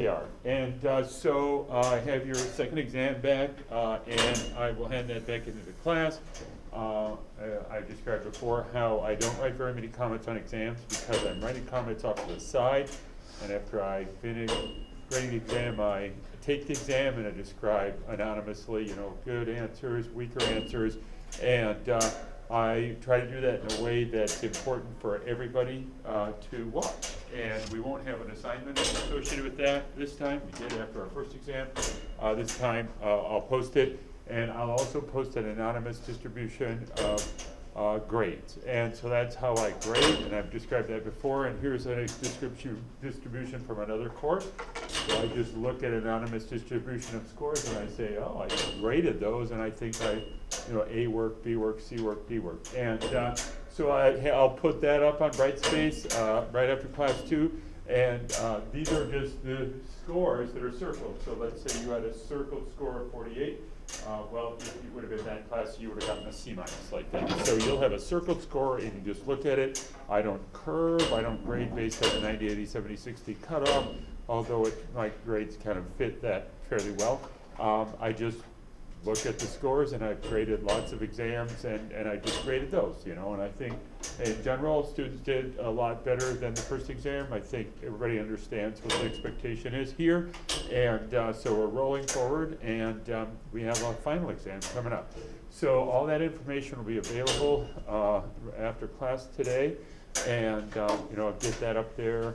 They are. And so I have your second exam back, and I will hand that back into the class. I described before how I don't write very many comments on exams because I'm writing comments off to the side, and after I finish grading the exam, I take the exam and I describe anonymously, good answers, weaker answers, and I try to do that in a way that's important for everybody to watch. And we won't have an assignment associated with that this time. We did after our first exam. This time I'll post it, and I'll also post an anonymous distribution of grades. And so that's how I grade, and I've described that before. And here's a distribution from another course. So I just look at anonymous distribution of scores, and I say, oh, I graded those, and I think A work, B work, C work, D work. And so I'll put that up on Brightspace right after class 2. And these are just the scores that are circled. So let's say you had a circled score of 48. Well, if you would have been that class, you would have gotten a C- like that. So you'll have a circled score, and you just look at it. I don't curve. I don't grade based on the 90, 80, 70, 60 cutoff, although my grades kind of fit that fairly well. I just look at the scores, and I've graded lots of exams, and I just graded those, and I think in general students did a lot better than the first exam. I think everybody understands what the expectation is here, and so we're rolling forward, and we have a final exam coming up. So all that information will be available after class today, and I'll get that up there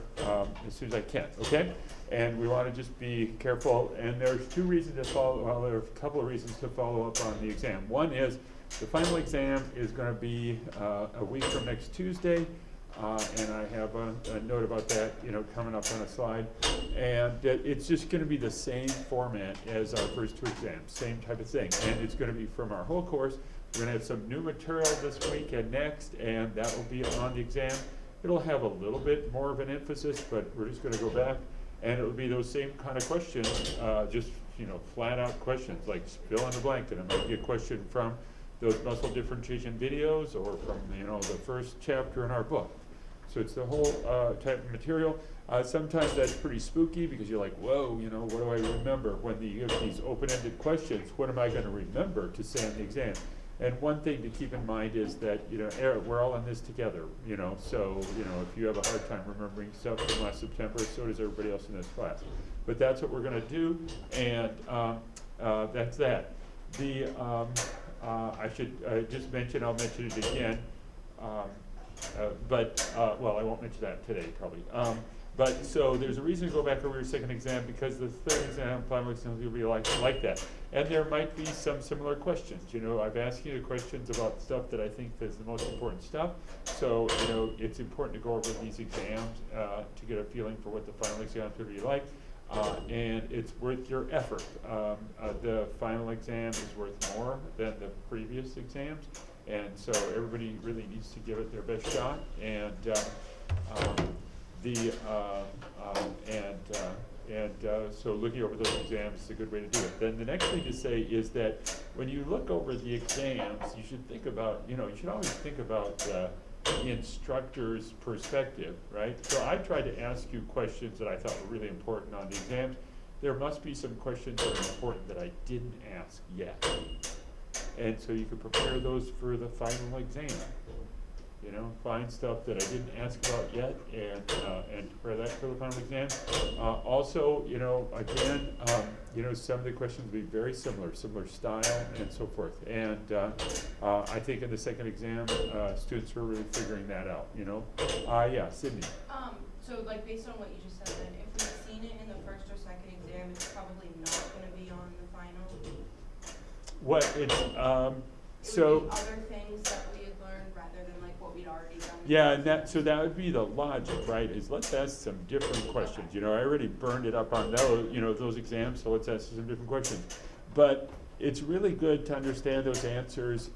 as soon as I can, okay? And we want to just be careful, and there's two reasons to follow, well, there are a couple of reasons to follow up on the exam. One is the final exam is going to be a week from next Tuesday, and I have a note about that, coming up on a slide. And it's just going to be the same format as our first two exams, same type of thing. And it's going to be from our whole course. We're going to have some new material this week and next, and that will be on the exam. It'll have a little bit more of an emphasis, but we're just going to go back. And it would be those same kind of questions, just flat out questions, like fill in the blank. And it might be a question from those muscle differentiation videos or from the first chapter in our book. So it's the whole type of material. Sometimes that's pretty spooky because you're like, whoa, what do I remember when you give these open-ended questions? What am I going to remember to say on the exam? And one thing to keep in mind is that we're all in this together. So if you have a hard time remembering stuff from last September, so does everybody else in this class. But that's what we're going to do, and that's that. I should just mention. I'll mention it again. Well, I won't mention that today probably. But so there's a reason to go back over your second exam because the third exam, final exam, will be like that. And there might be some similar questions. I've asked you the questions about stuff that I think is the most important stuff. So, it's important to go over these exams to get a feeling for what the final exam is going to be like. And it's worth your effort. The final exam is worth more than the previous exams. And so everybody really needs to give it their best shot. And so looking over those exams is a good way to do it. Then the next thing to say is that when you look over the exams, you should think about, you should always think about the instructor's perspective, right? So I tried to ask you questions that I thought were really important on the exams. There must be some questions that are important that I didn't ask yet. And so you can prepare those for the final exam. Find stuff that I didn't ask about yet, and prepare that for the final exam. Also, again, some of the questions will be very similar style and so forth. And I think in the second exam, students are really figuring that out. Yeah, Sydney. So based on what you just said, then if we've seen it in the first or second exam, it's probably not going to be on the final. What it's so would be other things that we had learned rather than what we'd already done. Yeah, and that would be the logic, right? Is let's ask some different questions. I already burned it up on those exams, so let's ask some different questions. But it's really good to understand those answers,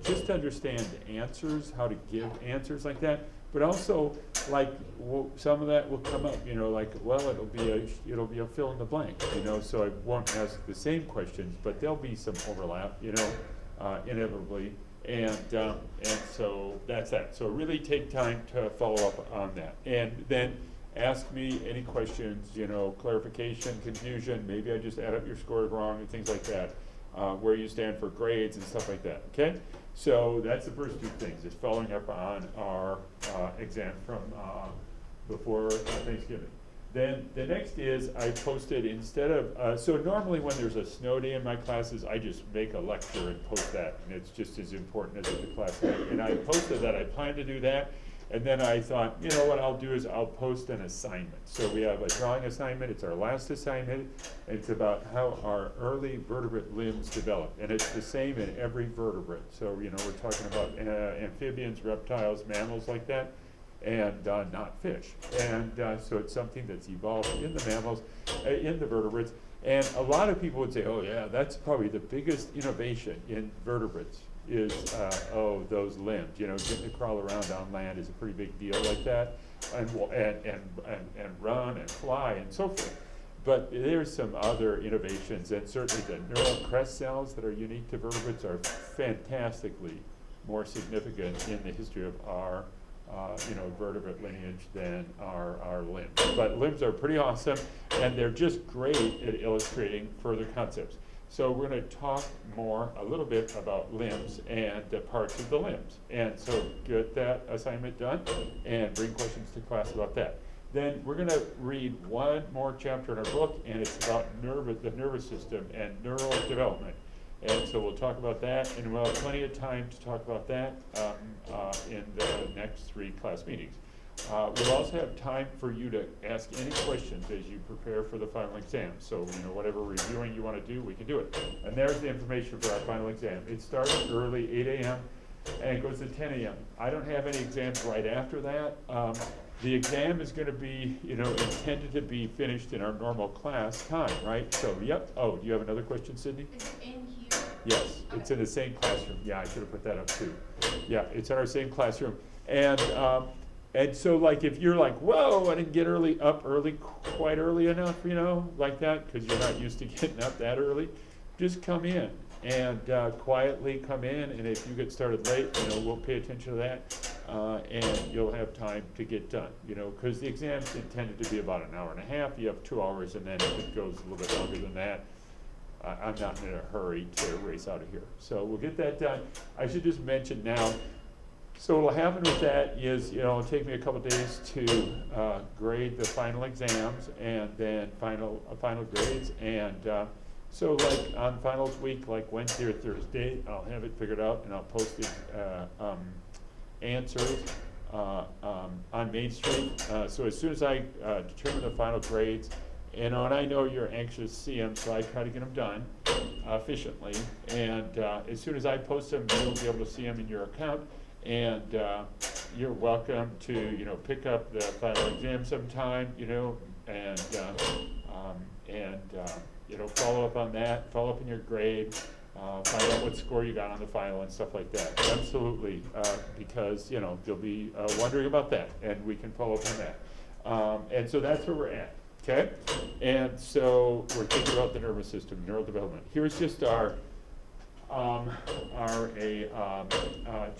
just to understand answers, how to give answers like that. But also, some of that will come up, it'll be a fill in the blank, so I won't ask the same questions, but there'll be some overlap, inevitably. And so that's that. So really take time to follow up on that. And then ask me any questions, you know, clarification, confusion, maybe I just add up your scores wrong and things like that, where you stand for grades and stuff like that, okay? So that's the first two things, it's following up on our exam from before Thanksgiving. Then the next is I posted instead of, so normally when there's a snow day in my classes, I just make a lecture and post that, and it's just as important as the class day. And I posted that, I plan to do that, and then I thought, you know what I'll do is I'll post an assignment. So we have a drawing assignment, it's our last assignment, and it's about how our early vertebrate limbs develop. And it's the same in every vertebrate. So, you know, we're talking about amphibians, reptiles, mammals like that, and not fish. And so it's something that's evolved in the mammals, in the vertebrates. And a lot of people would say, oh yeah, that's probably the biggest innovation in vertebrates is, those limbs. You know, getting to crawl around on land is a pretty big deal like that, and run and fly and so forth. But there's some other innovations, and certainly the neural crest cells that are unique to vertebrates are fantastically more significant in the history of our vertebrate lineage than our limbs. But limbs are pretty awesome, and they're just great at illustrating further concepts. So we're going to talk a little bit about limbs and the parts of the limbs. And so get that assignment done and bring questions to class about that. Then we're going to read one more chapter in our book, and it's about the nervous system and neural development. And so we'll talk about that, and we'll have plenty of time to talk about that in the next 3 class meetings. We'll also have time for you to ask any questions as you prepare for the final exam. So, you know, whatever reviewing you want to do, we can do it. And there's the information for our final exam. It starts early, 8 a.m., and it goes to 10 a.m. I don't have any exams right after that. The exam is going to be, you know, intended to be finished in our normal class time, right? So, yep. Oh, do you have another question, Sydney? Is it in here? Yes, Okay. it's in the same classroom. Yeah, I should have put that up too. Yeah, it's in our same classroom. And so, like, if you're like, whoa, I didn't get up quite early enough, you know, like that, because you're not used to getting up that early, just come in and quietly come in. And if you get started late, you know, we'll pay attention to that. And you'll have time to get done, you know, because the exam's intended to be about an hour and a half. You have 2 hours, and then if it goes a little bit longer than that, I'm not in a hurry to race out of here. So we'll get that done. I should just mention now, so what'll happen with that is, you know, it'll take me a couple days to grade the final exams and then final grades. And so like on finals week, like Wednesday or Thursday, I'll have it figured out, and I'll post the answers on Main Street. So as soon as I determine the final grades, and I know you're anxious to see them, so I try to get them done efficiently. And as soon as I post them, you'll be able to see them in your account. And you're welcome to, you know, pick up the final exam sometime, you know, and you know, follow up on that, follow up in your grade, find out what score you got on the final and stuff like that. Absolutely, because, you know, you'll be wondering about that, and we can follow up on that. And so that's where we're at. Okay, and so we're thinking about the nervous system, neural development. Here's just our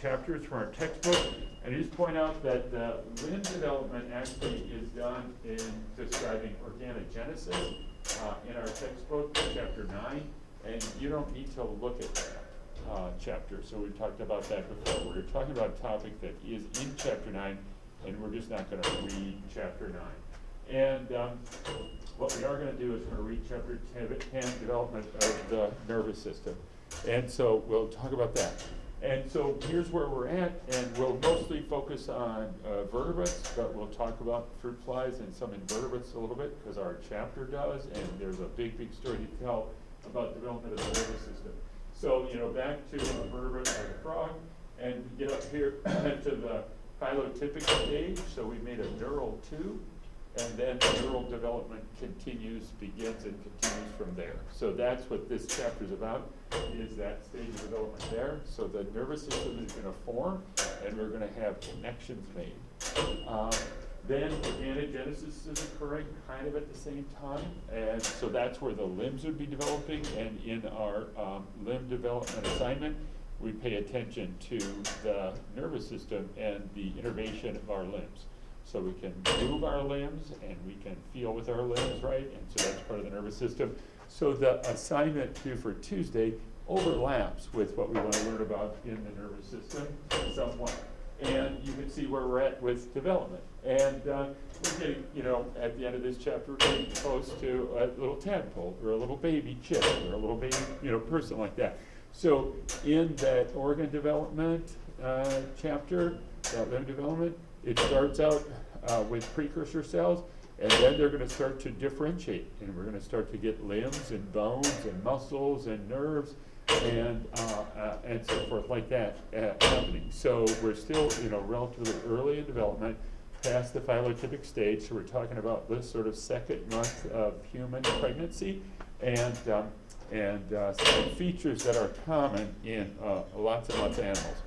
chapters from our textbook, and I just point out that the limb development actually is done in describing organogenesis in our textbook, chapter 9, and you don't need to look at that chapter. So we talked about that before. We're talking about a topic that is in chapter 9, and we're just not going to read chapter 9. And what we are going to do is we're going to read chapter 10, development of the nervous system. And so we'll talk about that. And so here's where we're at, and we'll mostly focus on vertebrates, but we'll talk about fruit flies and some invertebrates a little bit, because our chapter does, and there's a big story to tell about development of the nervous system. So, you know, back to a vertebrate like a frog, and we get up here to the phylotypic stage. So we made a neural tube, and then neural development begins and continues from there. So that's what this chapter is about, is that stage of development there. So the nervous system is going to form, and we're going to have connections made. Then organogenesis is occurring kind of at the same time, and so that's where the limbs would be developing. And in our limb development assignment, we pay attention to the nervous system and the innervation of our limbs. so we can move our limbs and we can feel with our limbs, right? And so that's part of the nervous system. So the assignment due for Tuesday overlaps with what we want to learn about in the nervous system somewhat. And you can see where we're at with development. And we're getting, at the end of this chapter, we're getting close to a little tadpole or a little baby chick or a little baby, person like that. So in that organ development chapter, that limb development, it starts out with precursor cells, and then they're going to start to differentiate, and we're going to start to get limbs and bones and muscles and nerves and so forth like that happening. So we're still, relatively early in development, past the phylotypic stage. So we're talking about this sort of second month of human pregnancy, and some features that are common in lots and lots of animals.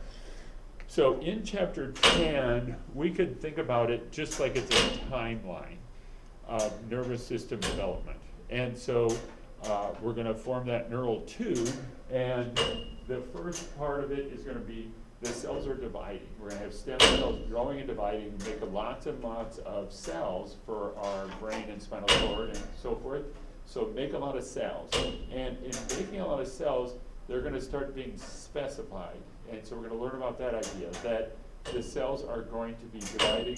So in chapter 10, we could think about it just like it's a timeline of nervous system development. And so we're going to form that neural tube, and the first part of it is going to be the cells are dividing. We're going to have stem cells growing and dividing, make lots and lots of cells for our brain and spinal cord and so forth. So make a lot of cells. And in making a lot of cells, they're going to start being specified. And so we're going to learn about that idea, that the cells are going to be dividing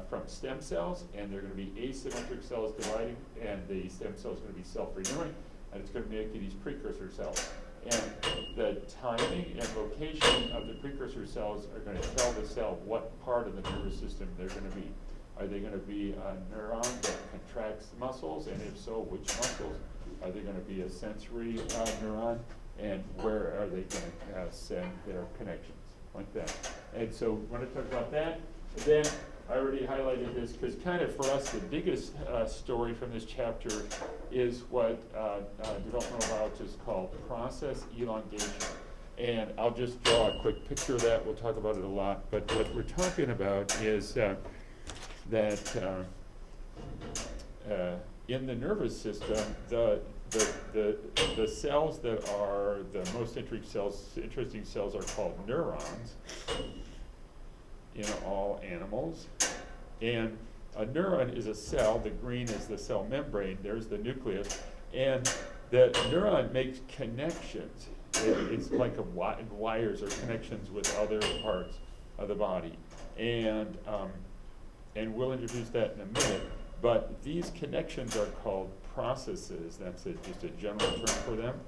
from stem cells, and they're going to be asymmetric cells dividing, and the stem cell is going to be self-renewing, and it's going to make these precursor cells. And the timing and location of the precursor cells are going to tell the cell what part of the nervous system they're going to be. Are they going to be a neuron that contracts muscles, and if so, which muscles? Are they going to be a sensory neuron, and where are they going to send their connections, like that? And so when I talk about that, then I already highlighted this because kind of for us the biggest story from this chapter is what developmental biologists call process elongation. And I'll just draw a quick picture of that. We'll talk about it a lot. But what we're talking about is that in the nervous system, the cells that are the most interesting cells are called neurons in all animals. And a neuron is a cell. The green is the cell membrane. There's the nucleus. And the neuron makes connections. It's like wires or connections with other parts of the body. And we'll introduce that in a minute. But these connections are called processes. That's just a general term for them.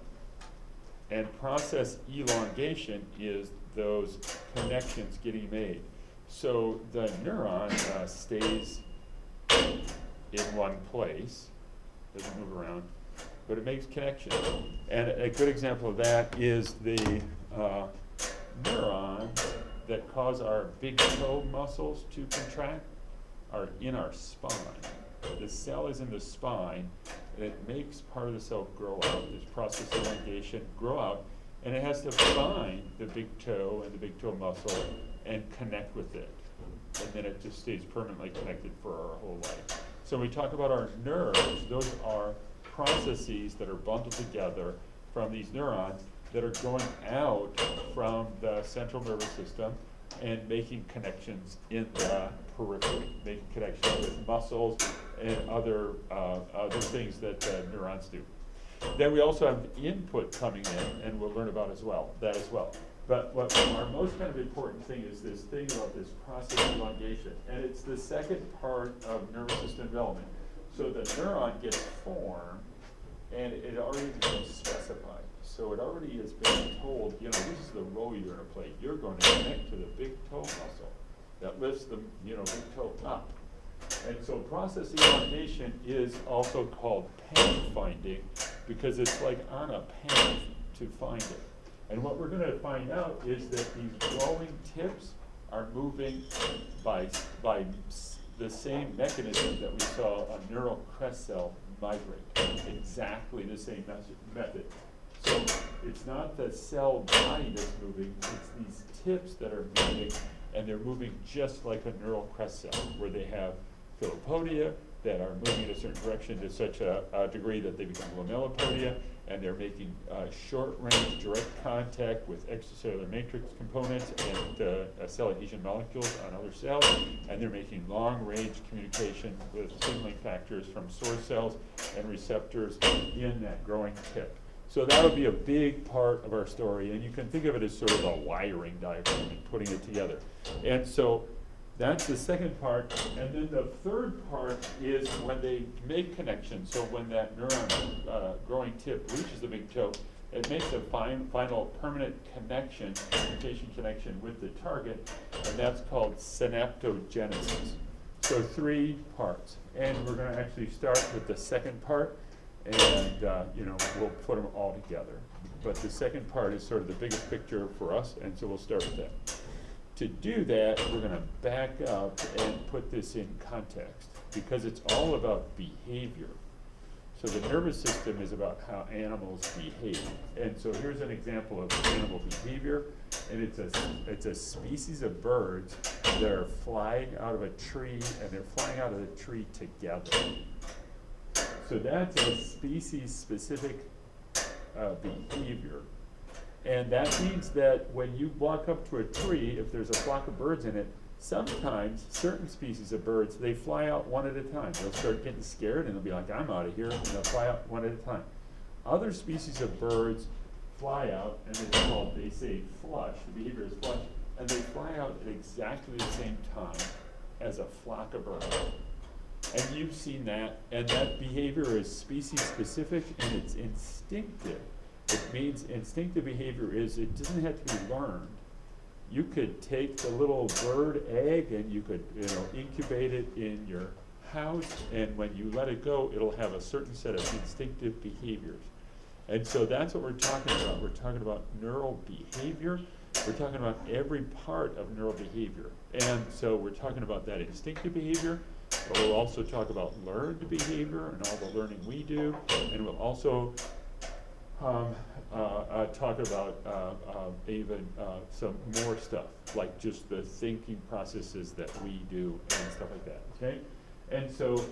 And process elongation is those connections getting made. So the neuron stays in one place, doesn't move around, but it makes connections. And a good example of that is the neurons that cause our big toe muscles to contract are in our spine. The cell is in the spine, and it makes part of the cell grow out. This process elongation, grow out, and it has to find the big toe and the big toe muscle and connect with it. And then it just stays permanently connected for our whole life. So when we talk about our nerves, those are processes that are bundled together from these neurons that are going out from the central nervous system and making connections in the periphery, making connections with muscles and other things that neurons do. Then we also have input coming in, and we'll learn about that as well. But what our most kind of important thing is this thing about this process elongation, and it's the second part of nervous system development. So the neuron gets formed, and it already becomes specified. So it already has been told, this is the role you're going to play. You're going to connect to the big toe muscle that lifts the big toe up. And so process elongation is also called path finding because it's like on a path to find it. And what we're going to find out is that these growing tips are moving by the same mechanism that we saw a neural crest cell migrate. Exactly the same method. So it's not the cell body that's moving, it's these tips that are moving, and they're moving just like a neural crest cell, where they have philopodia, that are moving in a certain direction to such a degree that they become lamellipodia, and they're making short-range direct contact with extracellular matrix components and cell adhesion molecules on other cells, and they're making long-range communication with signaling factors from source cells and receptors in that growing tip. So that'll be a big part of our story, and you can think of it as sort of a wiring diagram and putting it together. And so that's the second part. And then the third part is when they make connections. So when that neuron growing tip reaches the big toe, it makes a final permanent connection, communication connection with the target, and that's called synaptogenesis. So 3 parts. And we're going to actually start with the second part, and we'll put them all together. But the second part is sort of the biggest picture for us, and so we'll start with that. To do that, we're going to back up and put this in context, because it's all about behavior. So the nervous system is about how animals behave. And so here's an example of animal behavior, and it's a species of birds that are flying out of a tree, and they're flying out of the tree together. So that's a species-specific behavior. And that means that when you walk up to a tree, if there's a flock of birds in it, sometimes certain species of birds, they fly out one at a time. They'll start getting scared and they'll be like, I'm out of here, and they'll fly out one at a time. Other species of birds fly out, and it's called, they say flush, the behavior is flush, and they fly out at exactly the same time as a flock of birds. And you've seen that, and that behavior is species specific and it's instinctive. It means instinctive behavior is, it doesn't have to be learned. You could take the little bird egg and you could incubate it in your house, and when you let it go, it'll have a certain set of instinctive behaviors. And so that's what we're talking about. We're talking about neural behavior. We're talking about every part of neural behavior. And so we're talking about that instinctive behavior, but we'll also talk about learned behavior and all the learning we do, and we'll also talk about even some more stuff, like just the thinking processes that we do and stuff like that, okay? And so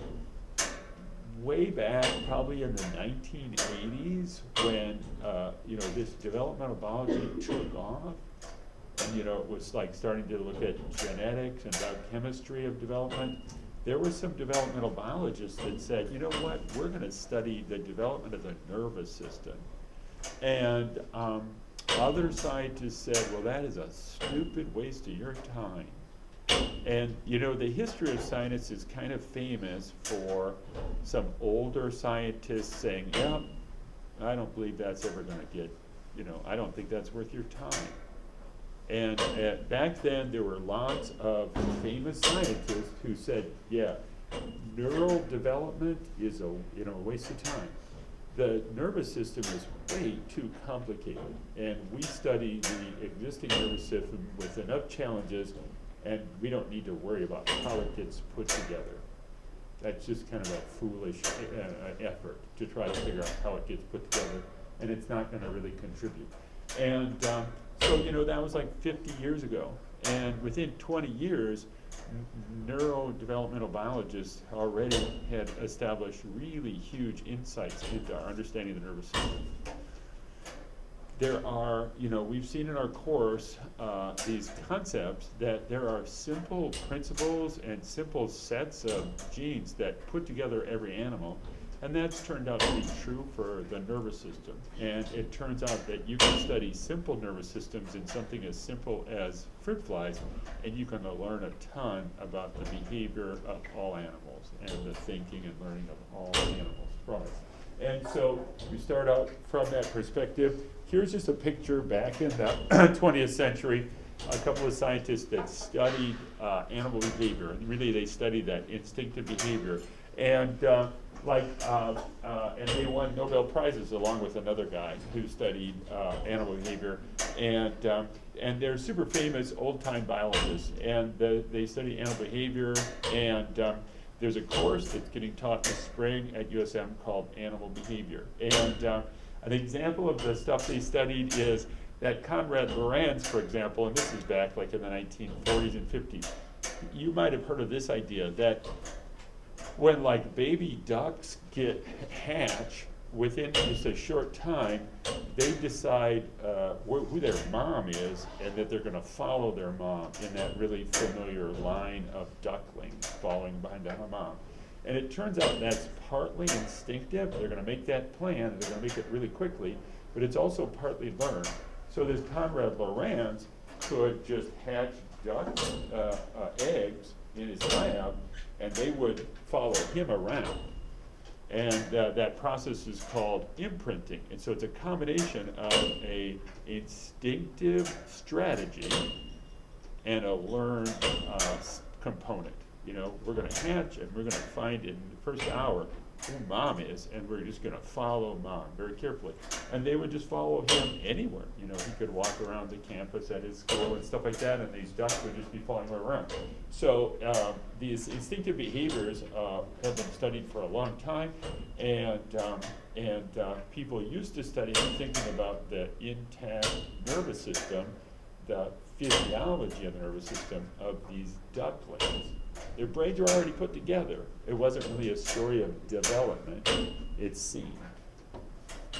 way back, probably in the 1980s, when this developmental biology took off, and it was like starting to look at genetics and biochemistry of development, there were some developmental biologists that said, you know what, we're going to study the development of the nervous system. And other scientists said, well, that is a stupid waste of your time. And the history of science is kind of famous for some older scientists saying, yeah, I don't believe that's ever going to get, I don't think that's worth your time. And back then, there were lots of famous scientists who said, yeah, neural development is a waste of time. The nervous system is way too complicated, and we study the existing nervous system with enough challenges, and we don't need to worry about how it gets put together. That's just kind of a foolish effort to try to figure out how it gets put together, and it's not going to really contribute. And so that was like 50 years ago, and within 20 years, neurodevelopmental biologists already had established really huge insights into our understanding of the nervous system. There are, we've seen in our course these concepts that there are simple principles and simple sets of genes that put together every animal, and that's turned out to be true for the nervous system. And it turns out that you can study simple nervous systems in something as simple as fruit flies, and you can learn a ton about the behavior of all animals and the thinking and learning of all animals from it. And so we start out from that perspective. Here's just a picture back in the 20th century, a couple of scientists that studied animal behavior, and really they studied that instinctive behavior. And and they won Nobel Prizes along with another guy who studied animal behavior, and they're super famous old-time biologists, and they study animal behavior, and there's a course that's getting taught this spring at USM called Animal Behavior. And an example of the stuff they studied is that Konrad Lorenz, for example, and this is back like in the 1940s and 50s, you might have heard of this idea that when like baby ducks get hatch, within just a short time, they decide who their mom is, and that they're gonna follow their mom in that really familiar line of ducklings following behind their mom. And it turns out that's partly instinctive. They're gonna make that plan, and they're gonna make it really quickly, but it's also partly learned. So this Comrade Lorenz could just hatch duck eggs in his lab, and they would follow him around. And that process is called imprinting. And so it's a combination of a instinctive strategy and a learned component. You know, we're gonna hatch and we're gonna find in the first hour who mom is, and we're just gonna follow mom very carefully. And they would just follow him anywhere. You know, he could walk around the campus at his school and stuff like that, and these ducks would just be following him around. So these instinctive behaviors have been studied for a long time, and people used to study thinking about the intact nervous system, the physiology of the nervous system of these ducklings. Their brains were already put together. It wasn't really a story of development, it seemed.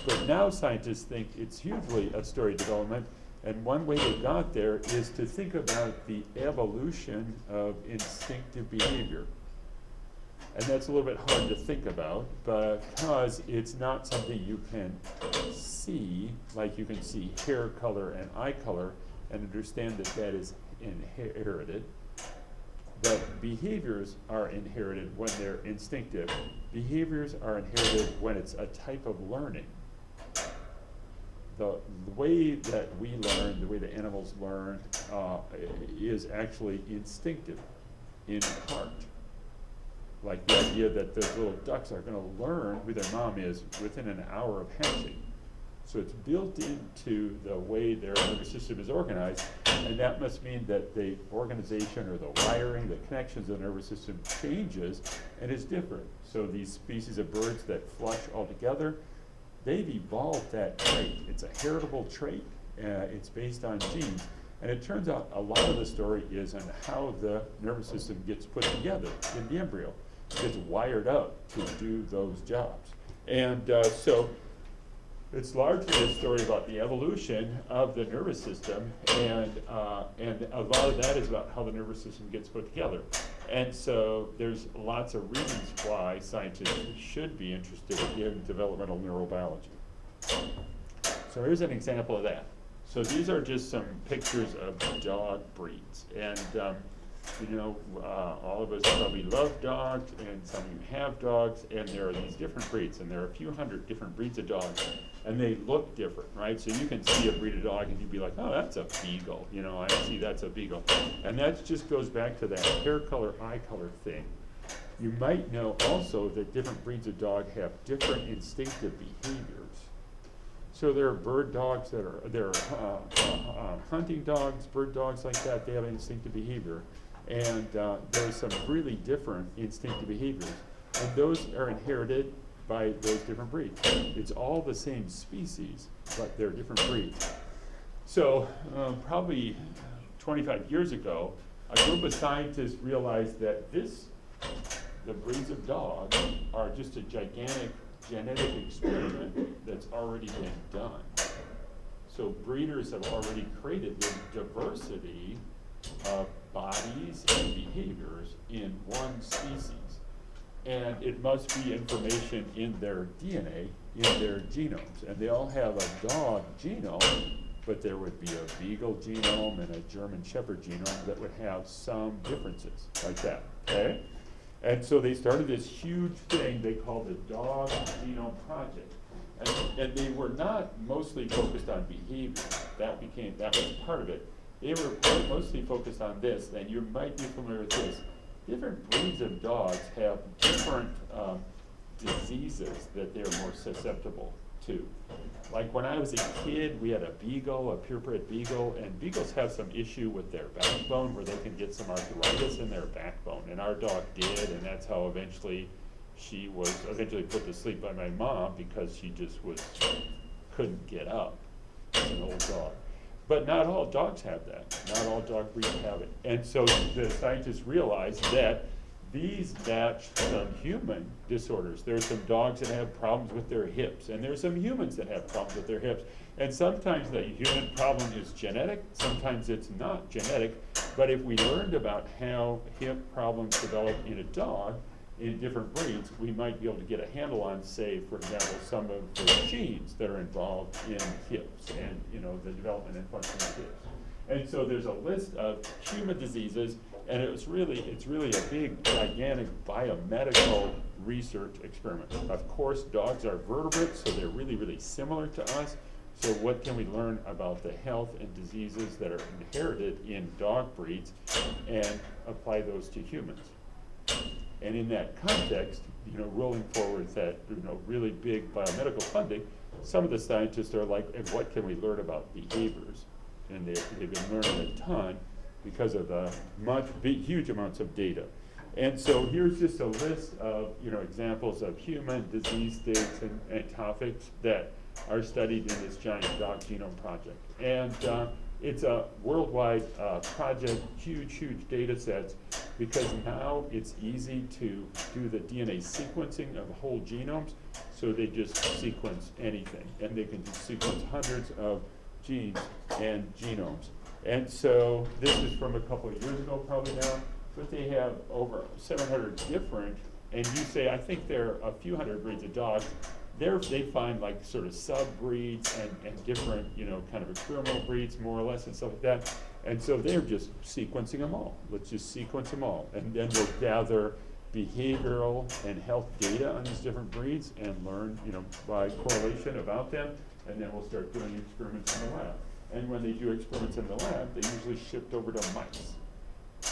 But now scientists think it's hugely a story of development, and one way they got there is to think about the evolution of instinctive behavior. And that's a little bit hard to think about because it's not something you can see, like you can see hair color and eye color and understand that that is inherited. But behaviors are inherited when they're instinctive. Behaviors are inherited when it's a type of learning. The way that we learn, the way the animals learn, is actually instinctive in part. Like the idea that those little ducks are going to learn who their mom is within an hour of hatching. So it's built into the way their nervous system is organized, and that must mean that the organization or the wiring, the connections of the nervous system changes and is different. So these species of birds that flush all together, they've evolved that trait. It's a heritable trait. It's based on genes. And it turns out a lot of the story is on how the nervous system gets put together in the embryo. It gets wired up to do those jobs. And so it's largely a story about the evolution of the nervous system, and a lot of that is about how the nervous system gets put together. And so there's lots of reasons why scientists should be interested in developmental neurobiology. So here's an example of that. So these are just some pictures of dog breeds, and you know, all of us probably love dogs, and some of you have dogs, and there are these different breeds, and there are a few hundred different breeds of dogs, and they look different, right? So you can see a breed of dog, and you'd be like, oh, that's a beagle, you know, I see that's a beagle. And that just goes back to that hair color, eye color thing. You might know also that different breeds of dog have different instinctive behaviors. So there are bird dogs that are, hunting dogs, bird dogs like that, they have instinctive behavior. And there's some really different instinctive behaviors. And those are inherited by those different breeds. It's all the same species, but they're different breeds. So probably 25 years ago, a group of scientists realized that the breeds of dogs are just a gigantic genetic experiment that's already been done. So breeders have already created the diversity of bodies and behaviors in one species. And it must be information in their DNA, in their genomes. And they all have a dog genome, but there would be a beagle genome and a German Shepherd genome that would have some differences like that, okay? And so they started this huge thing they called the Dog Genome Project. And they were not mostly focused on behavior. That was part of it. They were mostly focused on this, and you might be familiar with this. Different breeds of dogs have different diseases that they're more susceptible to. Like when I was a kid, we had a beagle, a purebred beagle, and beagles have some issue with their backbone where they can get some arthritis in their backbone, and our dog did, and that's how she was eventually put to sleep by my mom because she just couldn't get up as an old dog. But not all dogs have that. Not all dog breeds have it. And so the scientists realized that these match some human disorders. There's some dogs that have problems with their hips, and there's some humans that have problems with their hips. And sometimes the human problem is genetic, sometimes it's not genetic, but if we learned about how hip problems develop in a dog, in different breeds, we might be able to get a handle on, say, for example, some of the genes that are involved in hips and, you know, the development and function of hips. And so there's a list of human diseases, and it's really a big, gigantic biomedical research experiment. Of course, dogs are vertebrates, so they're really similar to us. So what can we learn about the health and diseases that are inherited in dog breeds and apply those to humans? And in that context, you know, rolling forward that, you know, really big biomedical funding, some of the scientists are like, and what can we learn about behaviors? And they've been learning a ton because of the huge amounts of data. And so here's just a list of, you know, examples of human disease states and topics that are studied in this giant dog genome project. And it's a worldwide project, huge data sets, because now it's easy to do the DNA sequencing of whole genomes, so they just sequence anything, and they can just sequence hundreds of genes and genomes. And so this is from a couple of years ago probably now, but they have over 700 different, and you say, I think there are a few hundred breeds of dogs. They find like sort of sub-breeds and different, you know, kind of experimental breeds more or less and stuff like that. And so they're just sequencing them all. Let's just sequence them all. And then we'll gather behavioral and health data on these different breeds and learn, you know, by correlation about them. And then we'll start doing experiments in the lab. And when they do experiments in the lab, they usually shift over to mice.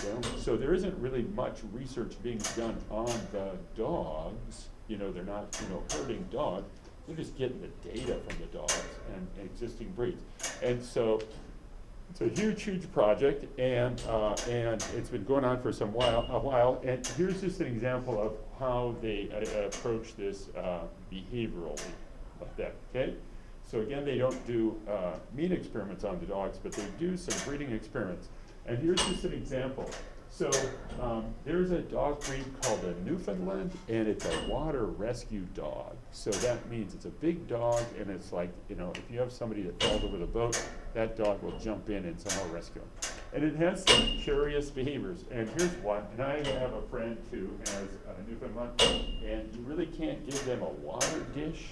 You know? So there isn't really much research being done on the dogs. You know, they're not, you know, herding dogs. They're just getting the data from the dogs and existing breeds. And so it's a huge project, and it's been going on for a while. And here's just an example of how they approach this behaviorally, like that. Okay. So again, they don't do meat experiments on the dogs, but they do some breeding experiments. And here's just an example. So there's a dog breed called a Newfoundland, and it's a water rescue dog. So that means it's a big dog, and it's like, you know, if you have somebody that falls over the boat, that dog will jump in and somehow rescue him. And it has some curious behaviors. And here's one. And I have a friend who has a Newfoundland, and you really can't give them a water dish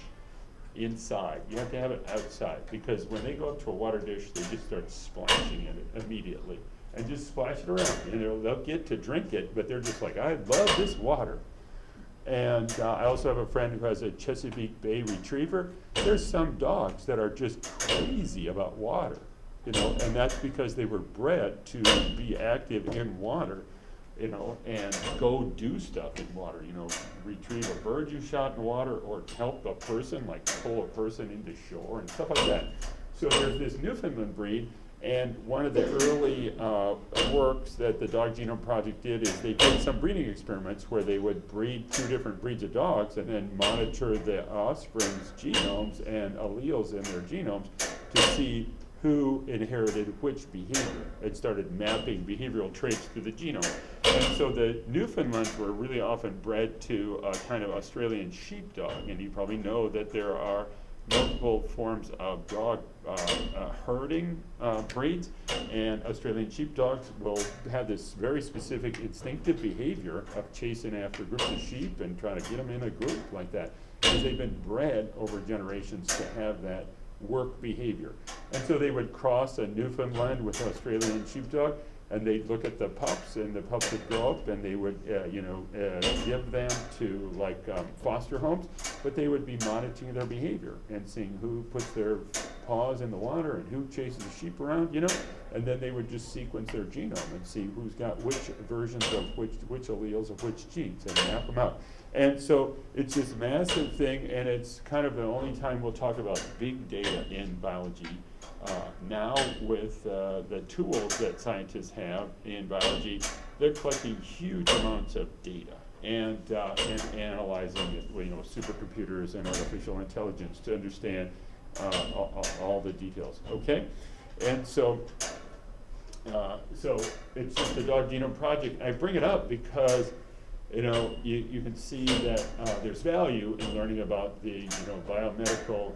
inside. You have to have it outside, because when they go up to a water dish, they just start splashing in it immediately. And just splash it around. You know, they'll get to drink it, but they're just like, I love this water. And I also have a friend who has a Chesapeake Bay Retriever. There's some dogs that are just crazy about water, you know, and that's because they were bred to be active in water, you know, and go do stuff in water, you know, retrieve a bird you shot in water, or help a person, like pull a person into shore and stuff like that. So there's this Newfoundland breed. And one of the early works that the Dog Genome Project did is they did some breeding experiments where they would breed two different breeds of dogs and then monitor the offspring's genomes and alleles in their genomes to see who inherited which behavior. It started mapping behavioral traits through the genome. And so the Newfoundlands were really often bred to a kind of Australian sheepdog, and you probably know that there are multiple forms of dog herding breeds, and Australian sheepdogs will have this very specific instinctive behavior of chasing after groups of sheep and trying to get them in a group like that, because they've been bred over generations to have that work behavior. And so they would cross a Newfoundland with an Australian sheepdog, and they'd look at the pups, and the pups would grow up, and they would, give them to foster homes, but they would be monitoring their behavior and seeing who puts their paws in the water and who chases the sheep around, you know, and then they would just sequence their genome and see who's got which versions of which alleles of which genes, and map them out. And so it's this massive thing, and it's kind of the only time we'll talk about big data in biology. Now with the tools that scientists have in biology, they're collecting huge amounts of data and analyzing it with, you know, supercomputers and artificial intelligence to understand all the details. Okay, and so it's just the Dog Genome Project. I bring it up because you know, you can see that there's value in learning about the, you know, biomedical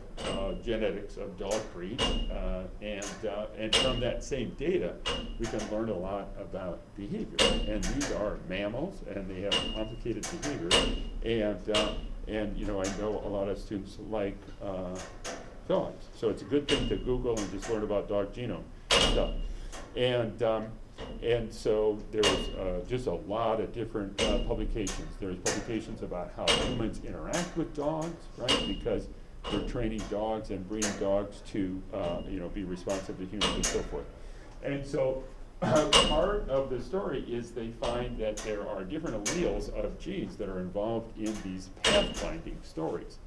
genetics of dog breeds, and from that same data, we can learn a lot about behavior. And these are mammals, and they have complicated behavior, and you know, I know a lot of students like dogs, so it's a good thing to Google and just learn about dog genome stuff. And so there's just a lot of different publications. There's publications about how humans interact with dogs, right? Because we're training dogs and breeding dogs to, you know, be responsive to humans and so forth. And so part of the story is they find that there are different alleles of genes that are involved in these pathfinding stories.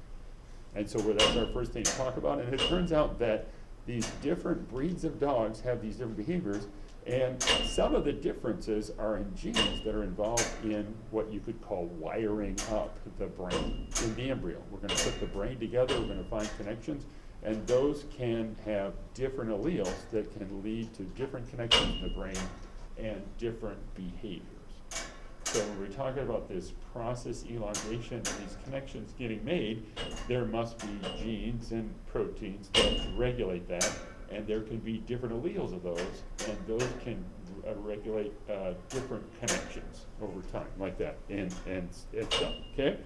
And so that's our first thing to talk about. And it turns out that these different breeds of dogs have these different behaviors. And some of the differences are in genes that are involved in what you could call wiring up the brain in the embryo. We're going to put the brain together, we're going to find connections, and those can have different alleles that can lead to different connections in the brain and different behaviors. So when we're talking about this process elongation and these connections getting made, there must be genes and proteins that regulate that. And there can be different alleles of those, and those can regulate different connections over time, like that, and stuff, okay?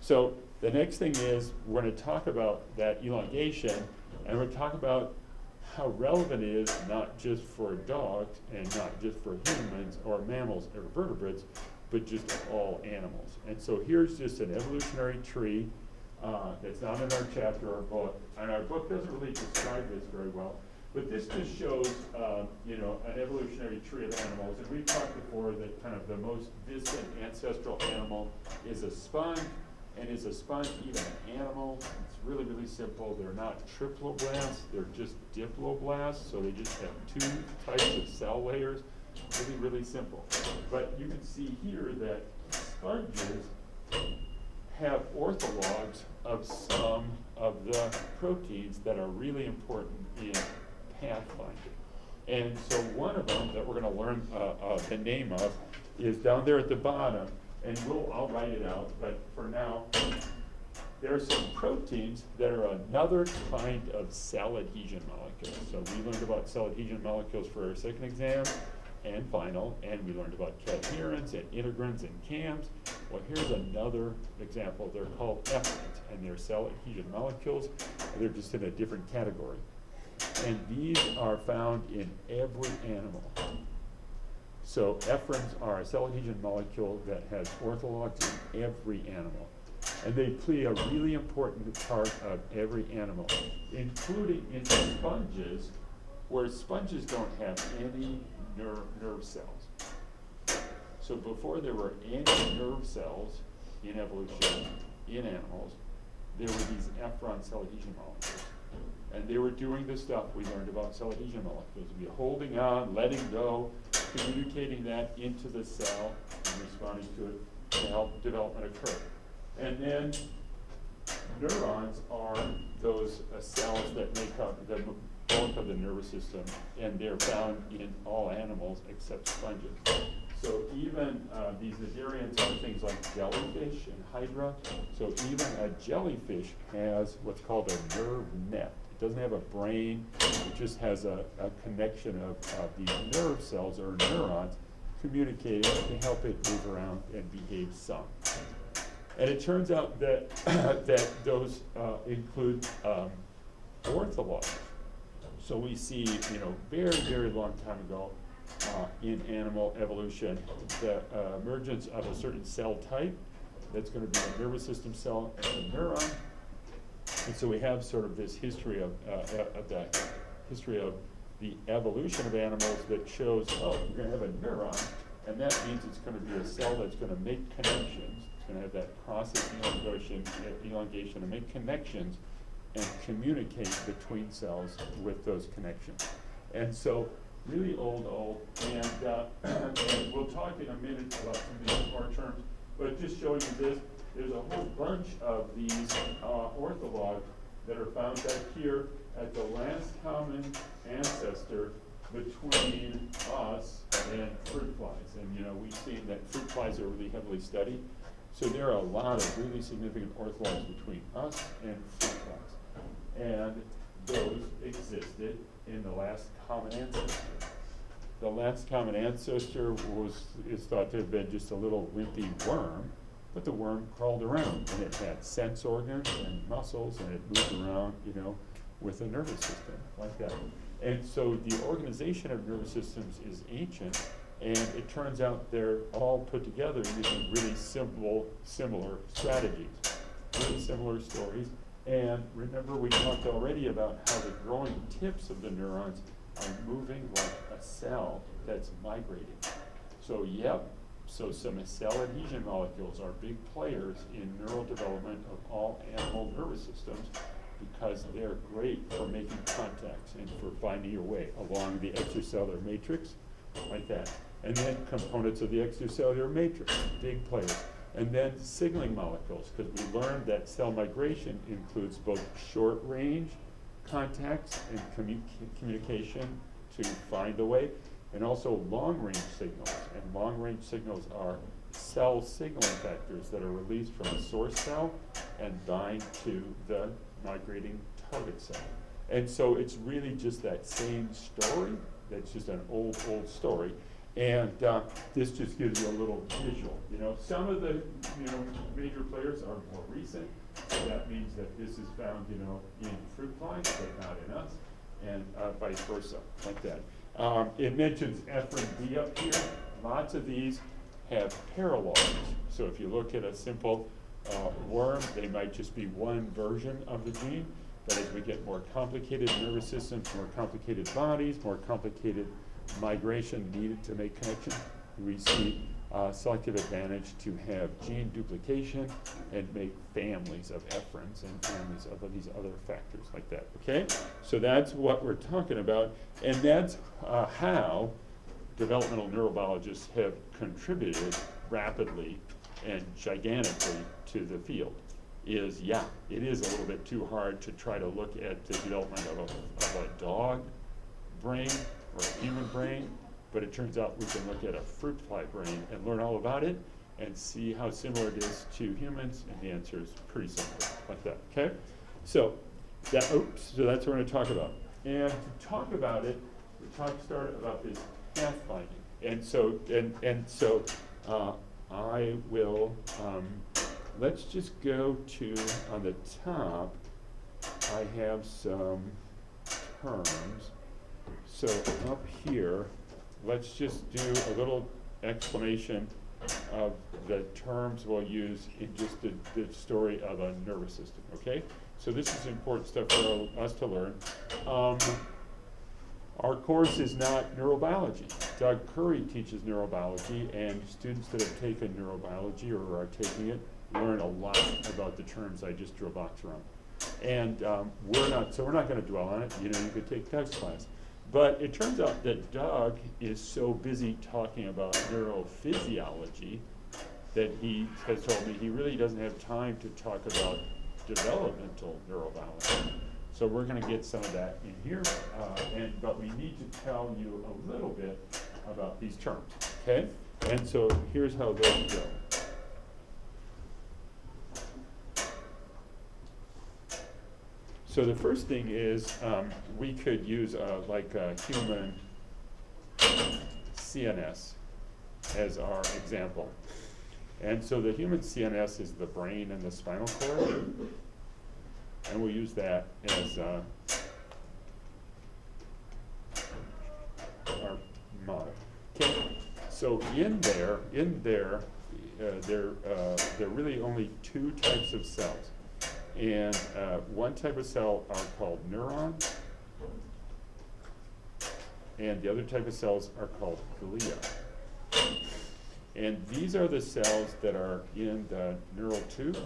So the next thing is, we're gonna talk about that elongation, and we're talk about how relevant it is, not just for dogs, and not just for humans, or mammals, or vertebrates, but just all animals. And so here's just an evolutionary tree that's not in our chapter or book, and our book doesn't really describe this very well, but this just shows, you know, an evolutionary tree of animals. And we've talked before that kind of the most distant ancestral animal is a sponge, and is a sponge even an animal? It's really, really simple. They're not triploblasts, they're just diploblasts, so they just have two types of cell layers. Really, really simple. But you can see here that sponges have orthologs of some of the proteins that are really important in pathfinding. And so one of them that we're going to learn the name of is down there at the bottom, and I'll write it out, but for now, there are some proteins that are another kind of cell adhesion molecules. So we learned about cell adhesion molecules for our second exam and final, and we learned about cadherins and integrins and CAMs. Well, here's another example. They're called ephrins, and they're cell adhesion molecules, and they're just in a different category. And these are found in every animal. So ephrins are a cell adhesion molecule that has orthologs in every animal. And they play a really important part of every animal, including in sponges, where sponges don't have any nerve cells. So before there were any nerve cells in evolution, in animals, there were these ephron cell adhesion molecules. And they were doing the stuff we learned about cell adhesion molecules. We'd be holding on, letting go, communicating that into the cell, and responding to it to help development occur. And then neurons are those cells that make up the bulk of the nervous system, and they're found in all animals except sponges. So even these nadarians are things like jellyfish and hydra. So even a jellyfish has what's called a nerve net. It doesn't have a brain, it just has a connection of these nerve cells or neurons communicating to help it move around and behave some. And it turns out that that those include orthologs. So we see, you know, very, very long time ago in animal evolution, the emergence of a certain cell type that's going to be a nervous system cell and a neuron. And so we have sort of this history of the evolution of animals that shows, oh, we're going to have a neuron, and that means it's going to be a cell that's going to make connections. It's going to have that process elongation and make connections and communicate between cells with those connections. And so really old, and we'll talk in a minute about some of these core terms, but just showing you this, there's a whole bunch of these orthologs that are found back here at the last common ancestor between us and fruit flies. And you know, we've seen that fruit flies are really heavily studied. So there are a lot of really significant orthologs between us and fruit flies. And those existed in the last common ancestor. The last common ancestor is thought to have been just a little wimpy worm, but the worm crawled around and it had sense organs and muscles and it moved around, you know, with a nervous system like that. And so the organization of nervous systems is ancient, and it turns out they're all put together using really simple, similar strategies, really similar stories. And remember, we talked already about how the growing tips of the neurons are moving like a cell that's migrating. So so some cell adhesion molecules are big players in neural development of all animal nervous systems because they're great for making contacts and for finding your way along the extracellular matrix, like that. And then components of the extracellular matrix, big players. And then signaling molecules, because we learned that cell migration includes both short-range contacts and communication to find the way, and also long-range signals. And long-range signals are cell signaling factors that are released from a source cell and bind to the migrating target cell. And so it's really just that same story, that's just an old story. And this just gives you a little visual. You know, some of the major players are more recent. So that means that this is found, you know, in fruit flies, but not in us, and vice versa, like that. It mentions F and D up here. Lots of these have paralogs. So if you look at a simple worm, they might just be one version of the gene. But as we get more complicated nervous systems, more complicated bodies, more complicated migration needed to make connection, we see selective advantage to have gene duplication and make families of efferents and families of these other factors like that, okay? So that's what we're talking about, and that's how developmental neurobiologists have contributed rapidly and gigantically to the field. It is a little bit too hard to try to look at the development of a dog brain or a human brain, but it turns out we can look at a fruit fly brain and learn all about it and see how similar it is to humans, and the answer is pretty similar, like that, okay? So that's what we're going to talk about. And to talk about it, we started about this pathfinding. And so I will, let's just go to, on the top, I have some terms. So up here, let's just do a little explanation of the terms we'll use in just the story of a nervous system, okay? So this is important stuff for us to learn. Our course is not neurobiology. Doug Curry teaches neurobiology, and students that have taken neurobiology or are taking it learn a lot about the terms I just drew a box around. And we're not going to dwell on it. You know, you could take Doug's class. But it turns out that Doug is so busy talking about neurophysiology that he has told me he really doesn't have time to talk about developmental neurobiology. So we're going to get some of that in here, but we need to tell you a little bit about these terms, okay? And so here's how those go. So the first thing is we could use like a human CNS as our example. And so the human CNS is the brain and the spinal cord. And we'll use that as our model. Okay. So in there are really only two types of cells. And one type of cell are called neurons, and the other type of cells are called glia. And these are the cells that are in the neural tube.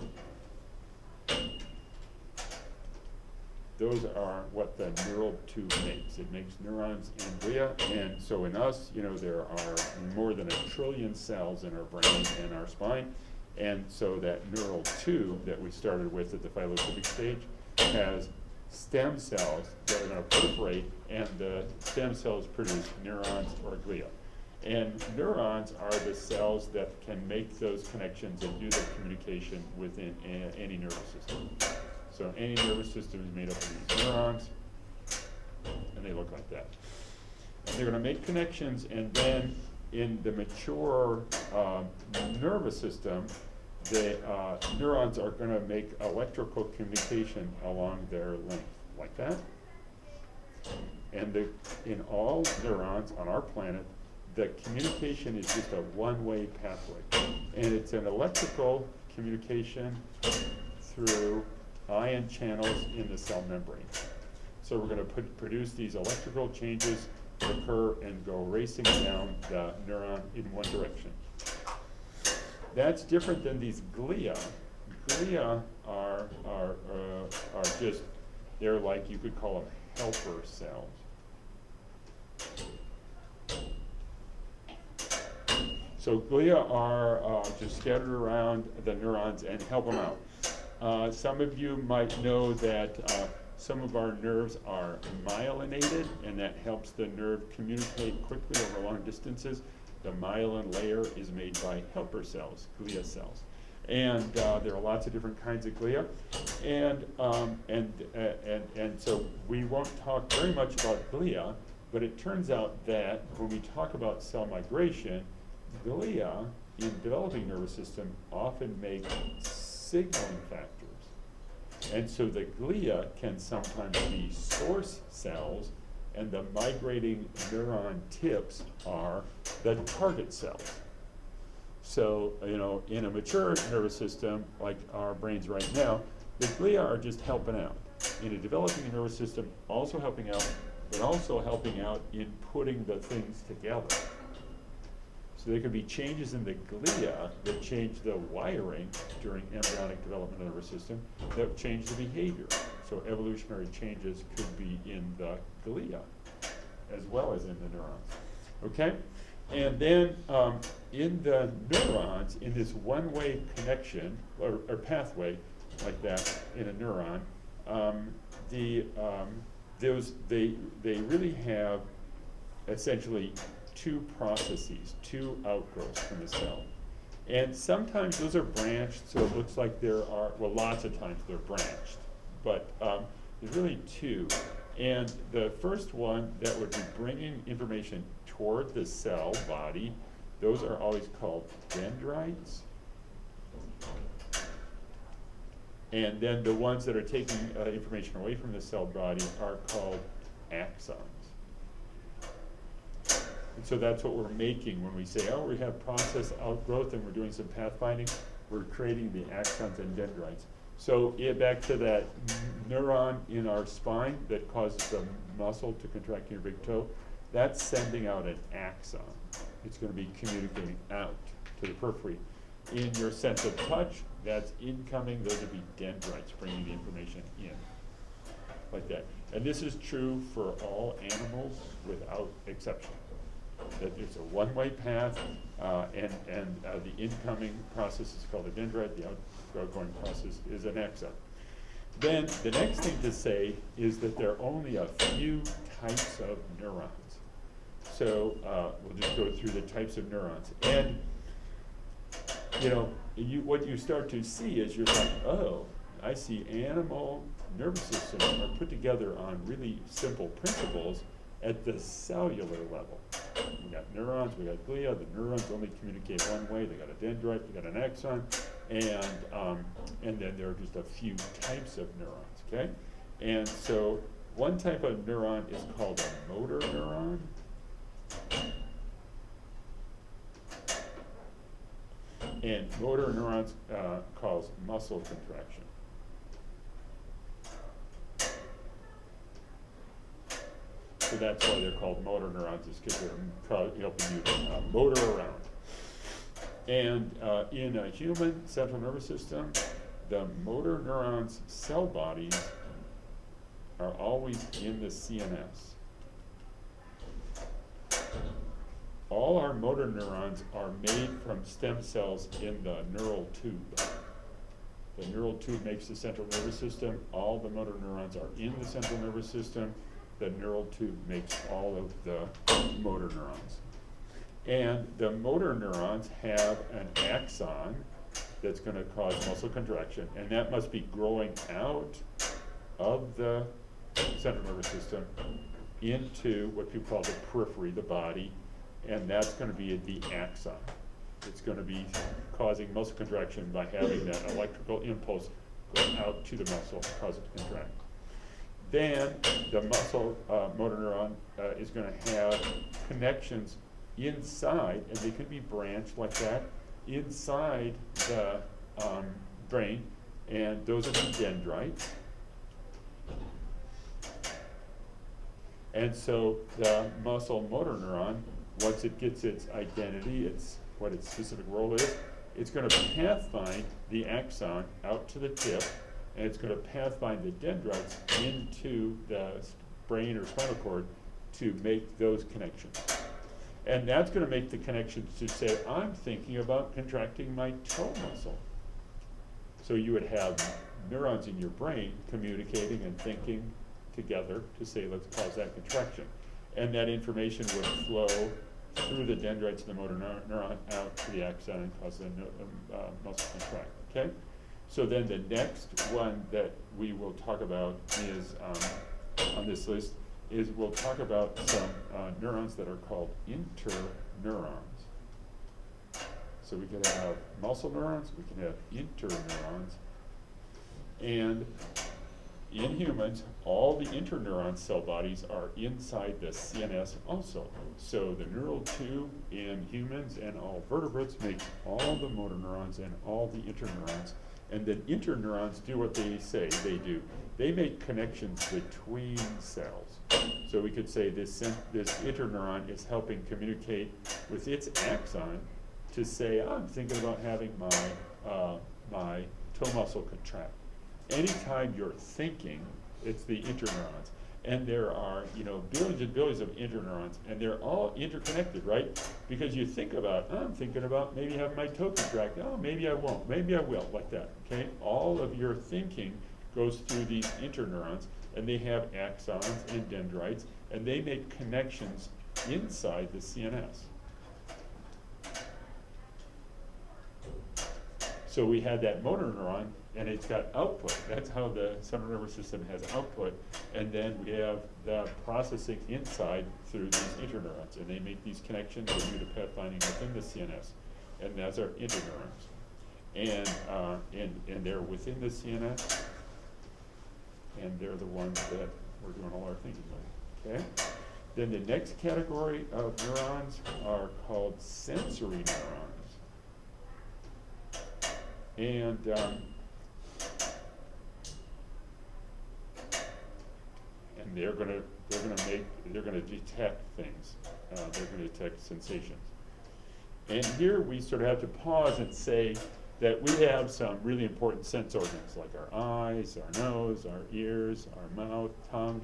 Those are what the neural tube makes. It makes neurons and glia, and so in us, you know, there are more than 1 trillion cells in our brain and our spine. And so that neural tube that we started with at the phylotypic stage has stem cells that are going to proliferate, and the stem cells produce neurons or glia. And neurons are the cells that can make those connections and do the communication within any nervous system. So any nervous system is made up of these neurons, and they look like that. And they're going to make connections, and then in the mature nervous system, the neurons are going to make electrical communication along their length, like that. And in all neurons on our planet, the communication is just a one-way pathway. And it's an electrical communication through ion channels in the cell membrane. So we're going to produce these electrical changes that occur and go racing down the neuron in one direction. That's different than these glia. Glia are just, they're like, you could call them helper cells. So glia are just scattered around the neurons and help them out. Some of you might know that some of our nerves are myelinated, and that helps the nerve communicate quickly over long distances. The myelin layer is made by helper cells, glia cells. And there are lots of different kinds of glia. And so we won't talk very much about glia, but it turns out that when we talk about cell migration, glia in developing nervous system often make signaling factors. And so the glia can sometimes be source cells, and the migrating neuron tips are the target cells. So, you know, in a mature nervous system, like our brains right now, the glia are just helping out. In a developing nervous system, also helping out, but also helping out in putting the things together. So there could be changes in the glia that change the wiring during embryonic development of the nervous system that change the behavior. So evolutionary changes could be in the glia as well as in the neurons. Okay? And then in the neurons, in this one-way connection or pathway like that in a neuron, they really have essentially two processes, two outgrowths from the cell. And sometimes those are branched, so it looks like there are, well, lots of times they're branched, but there's really two. And the first one that would be bringing information toward the cell body, those are always called dendrites. And then the ones that are taking information away from the cell body are called axons. And so that's what we're making when we say, oh, we have process outgrowth and we're doing some pathfinding. We're creating the axons and dendrites. So back to that neuron in our spine that causes the muscle to contract in your big toe, that's sending out an axon. It's going to be communicating out to the periphery. In your sense of touch, that's incoming. Those would be dendrites bringing the information in, like that. And this is true for all animals without exception. That it's a one-way path, and the incoming process is called a dendrite, the outgoing process is an axon. Then the next thing to say is that there are only a few types of neurons. So we'll just go through the types of neurons. And you know, what you start to see is you're like, oh, I see animal nervous systems are put together on really simple principles at the cellular level. We got neurons, we got glia. The neurons only communicate one way. They got a dendrite, they got an axon, and then there are just a few types of neurons. Okay, and so one type of neuron is called a motor neuron. And motor neurons cause muscle contraction. So that's why they're called motor neurons, is because they're helping you to motor around. And in a human central nervous system, the motor neurons' cell bodies are always in the CNS. All our motor neurons are made from stem cells in the neural tube. The neural tube makes the central nervous system. All the motor neurons are in the central nervous system. The neural tube makes all of the motor neurons. And the motor neurons have an axon that's going to cause muscle contraction, and that must be growing out of the central nervous system into what people call the periphery, the body, and that's going to be the axon. It's going to be causing muscle contraction by having that electrical impulse go out to the muscle, cause it to contract. Then the muscle motor neuron is going to have connections inside, and they can be branched like that, inside the brain, and those are the dendrites. And so the muscle motor neuron, once it gets its identity, what its specific role is, it's going to pathfind the axon out to the tip, and it's going to pathfind the dendrites into the brain or spinal cord to make those connections. And that's going to make the connections to say, I'm thinking about contracting my toe muscle. So you would have neurons in your brain communicating and thinking together to say, let's cause that contraction. And that information would flow through the dendrites of the motor neuron out to the axon and cause the muscle contract, okay? So then the next one that we will talk about is, on this list, is we'll talk about some neurons that are called interneurons. So we could have muscle neurons, we can have interneurons. And in humans, all the interneuron cell bodies are inside the CNS also. So the neural tube in humans and all vertebrates makes all the motor neurons and all the interneurons. And then interneurons do what they say they do. They make connections between cells. So we could say this interneuron is helping communicate with its axon to say, I'm thinking about having my toe muscle contract. Anytime you're thinking, it's the interneurons. And there are, billions and billions of interneurons, and they're all interconnected, right? Because you think about, I'm thinking about maybe having my toe contract. Oh, maybe I won't. Maybe I will, like that, okay? All of your thinking goes through these interneurons, and they have axons and dendrites, and they make connections inside the CNS. So we had that motor neuron, and it's got output. That's how the central nervous system has output. And then we have the processing inside through these interneurons, and they make these connections and do the pathfinding within the CNS. And that's our interneurons. And they're within the CNS, and they're the ones that we're doing all our thinking with, okay? Then the next category of neurons are called sensory neurons. And they're gonna detect things. They're gonna detect sensations. And here we sort of have to pause and say that we have some really important sense organs, like our eyes, our nose, our ears, our mouth, tongue,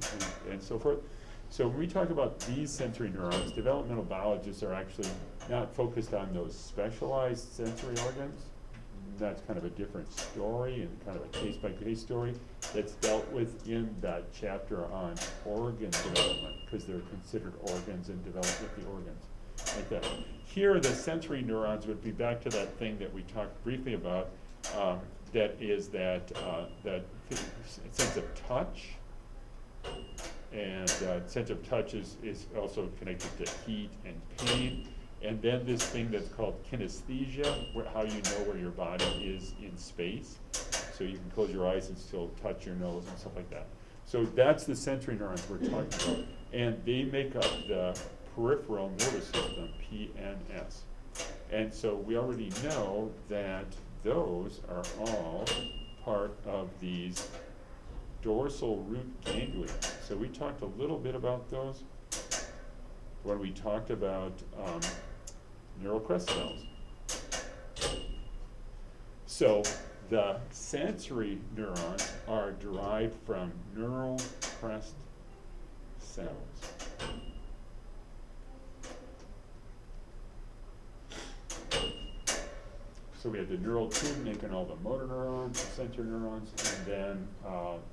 and so forth. So when we talk about these sensory neurons, developmental biologists are actually not focused on those specialized sensory organs. That's kind of a different story and kind of a case-by-case story that's dealt with in that chapter on organ development, because they're considered organs and develop with the organs, like that. Here, the sensory neurons would be back to that thing that we talked briefly about, that is that sense of touch, and sense of touch is also connected to heat and pain. And then this thing that's called kinesthesia, how you know where your body is in space. So you can close your eyes and still touch your nose and stuff like that. So that's the sensory neurons we're talking about. And they make up the peripheral nervous system, PNS. And so we already know that those are all part of these dorsal root ganglia. So we talked a little bit about those when we talked about neural crest cells. So the sensory neurons are derived from neural crest cells. So we have the neural tube making all the motor neurons, the sensory neurons, and then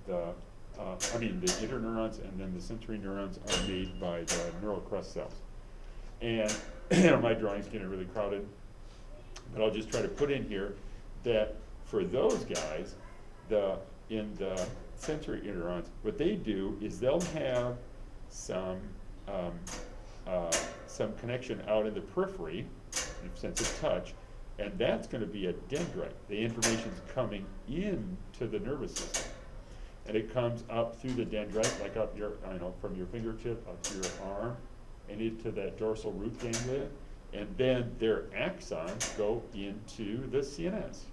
the interneurons, and then the sensory neurons are made by the neural crest cells. And my drawing's getting really crowded, but I'll just try to put in here that for those guys, in the sensory interneurons, what they do is they'll have some connection out in the periphery, in the sense of touch, and that's going to be a dendrite. The information's coming into the nervous system, and it comes up through the dendrite, like up your, from your fingertip up to your arm, and into that dorsal root ganglia, and then their axons go into the CNS.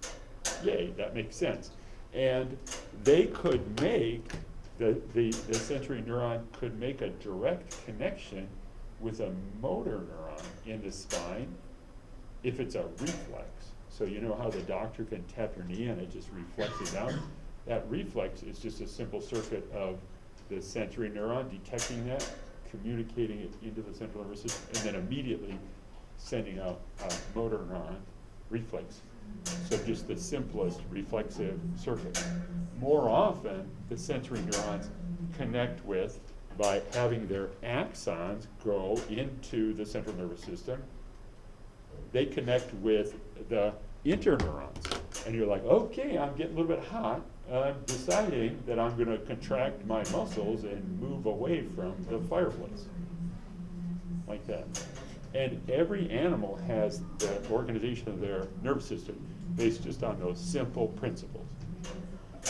Yay, that makes sense. And they could make, the sensory neuron could make a direct connection with a motor neuron in the spine if it's a reflex. So you know how the doctor can tap your knee and it just reflexes out? That reflex is just a simple circuit of the sensory neuron detecting that, communicating it into the central nervous system, and then immediately sending out a motor neuron reflex. So just the simplest reflexive circuit. More often, the sensory neurons connect with by having their axons go into the central nervous system. They connect with the interneurons. And you're like, okay, I'm getting a little bit hot. I'm deciding that I'm going to contract my muscles and move away from the fireplace. Like that. And every animal has the organization of their nervous system based just on those simple principles.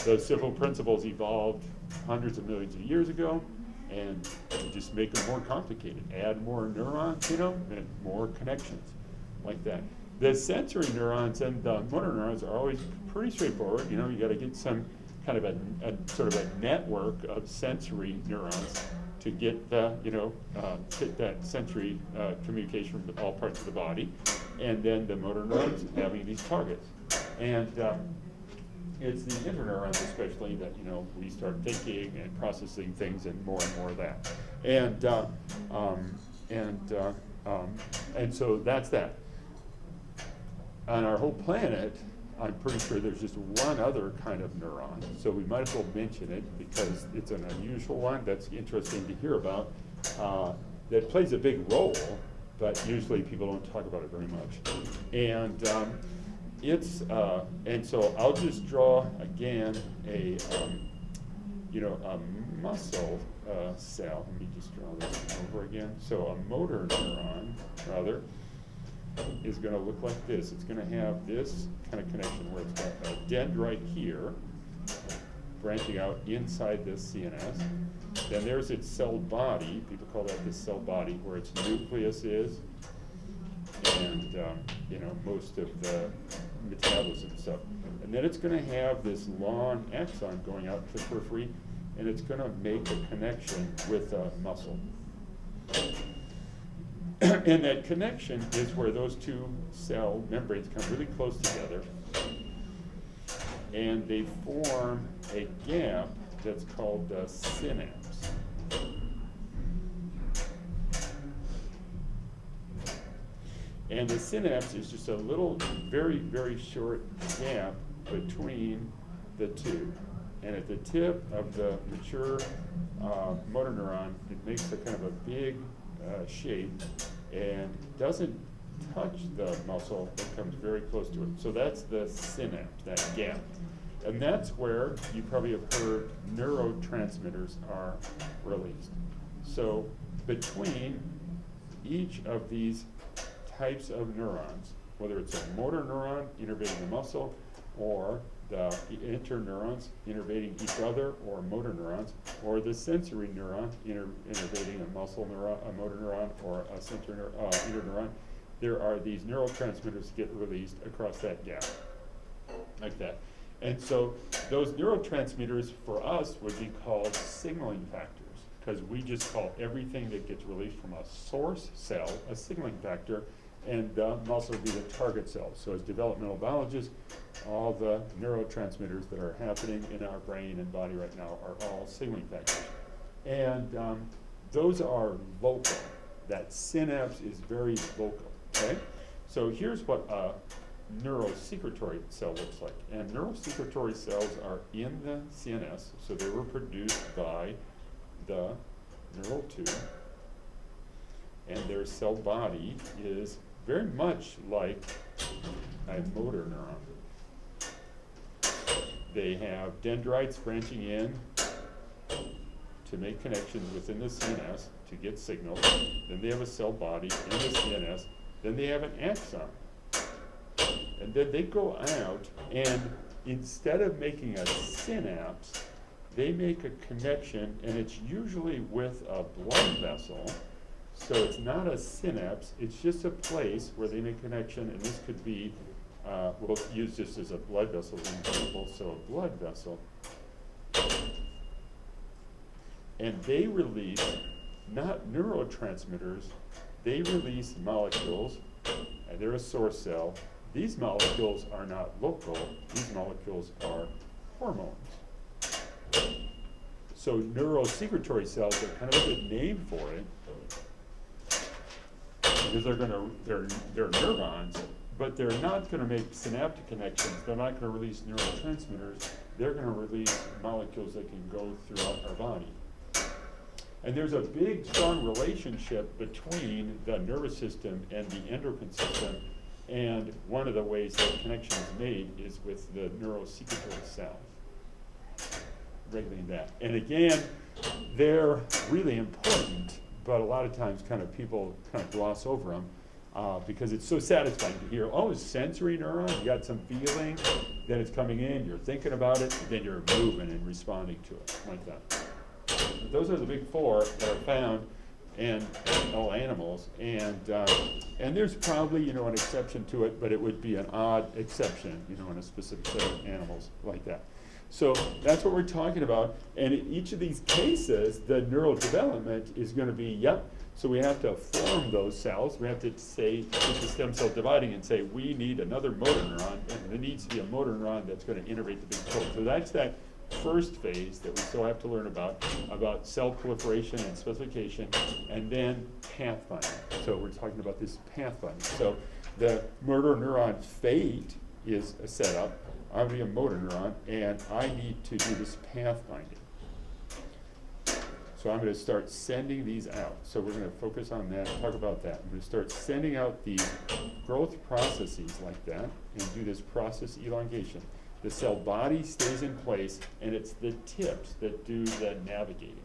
Those simple principles evolved hundreds of millions of years ago, and you just make them more complicated. Add more neurons, and more connections, like that. The sensory neurons and the motor neurons are always pretty straightforward. You got to get some kind of a sort of a network of sensory neurons to get that sensory communication from all parts of the body, and then the motor neurons having these targets. And it's the interneurons especially that we start thinking and processing things, and more of that. And so that's that. On our whole planet, I'm pretty sure there's just one other kind of neuron, so we might as well mention it because it's an unusual one that's interesting to hear about, that plays a big role, but usually people don't talk about it very much. And and so I'll just draw again a muscle cell. Let me just draw this over again. So a motor neuron, rather, is going to look like this. It's going to have this kind of connection where it's got a dendrite here, branching out inside this CNS. Then there's its cell body. People call that the cell body, where its nucleus is, and most of the metabolism stuff. And then it's going to have this long axon going out to the periphery, and it's going to make a connection with a muscle. And that connection is where those two cell membranes come really close together, and they form a gap that's called the synapse. And the synapse is just a little, very, very short gap between the two. And at the tip of the mature motor neuron, it makes a kind of a big shape and doesn't touch the muscle, it comes very close to it. So that's the synapse, that gap. And that's where you probably have heard neurotransmitters are released. So between each of these types of neurons, whether it's a motor neuron innervating the muscle, or the interneurons innervating each other, or motor neurons, or the sensory neuron innervating a muscle neuron, a motor neuron, or a sensory interneuron, there are these neurotransmitters that get released across that gap, like that. And so those neurotransmitters for us would be called signaling factors, because we just call everything that gets released from a source cell a signaling factor, and the muscle would be the target cell. So as developmental biologists, all the neurotransmitters that are happening in our brain and body right now are all signaling factors. And those are vocal. That synapse is very vocal, okay? So here's what neurosecretory cell looks like. And neurosecretory cells are in the CNS, so they were produced by the neural tube. And their cell body is very much like a motor neuron. They have dendrites branching in to make connections within the CNS to get signals. Then they have a cell body in the CNS. Then they have an axon. And then they go out, and instead of making a synapse, they make a connection, and it's usually with a blood vessel. So it's not a synapse, it's just a place where they make connection, and this could be, we'll use this as a blood vessel example, so a blood vessel. And they release, not neurotransmitters, they release molecules, and they're a source cell. These molecules are not local, these molecules are hormones. So neurosecretory cells are kind of a good name for it, because they're neurons, but they're not gonna make synaptic connections, they're not gonna release neurotransmitters, they're gonna release molecules that can go throughout our body. And there's a big, strong relationship between the nervous system and the endocrine system, and one of the ways that connection is made is with the neurosecretory cells, regulating that. And again, they're really important, but a lot of times people kind of gloss over them because it's so satisfying to hear, oh, it's sensory neuron, you got some feeling, then it's coming in, you're thinking about it, then you're moving and responding to it, like that. But those are the big four that are found in all animals, and there's probably, an exception to it, but it would be an odd exception, in a specific set of animals like that. So that's what we're talking about, and in each of these cases, the neural development is going to be, so we have to form those cells, we have to say, get the stem cell dividing and say, we need another motor neuron, and there needs to be a motor neuron that's going to integrate the big code. So that's that first phase that we still have to learn about cell proliferation and specification, and then pathfinding. So we're talking about this pathfinding. So the motor neuron fate is a setup. I'm going to be a motor neuron, and I need to do this pathfinding. So I'm going to start sending these out. So we're going to focus on that, talk about that. I'm going to start sending out these growth processes like that, and do this process elongation. The cell body stays in place, and it's the tips that do the navigating.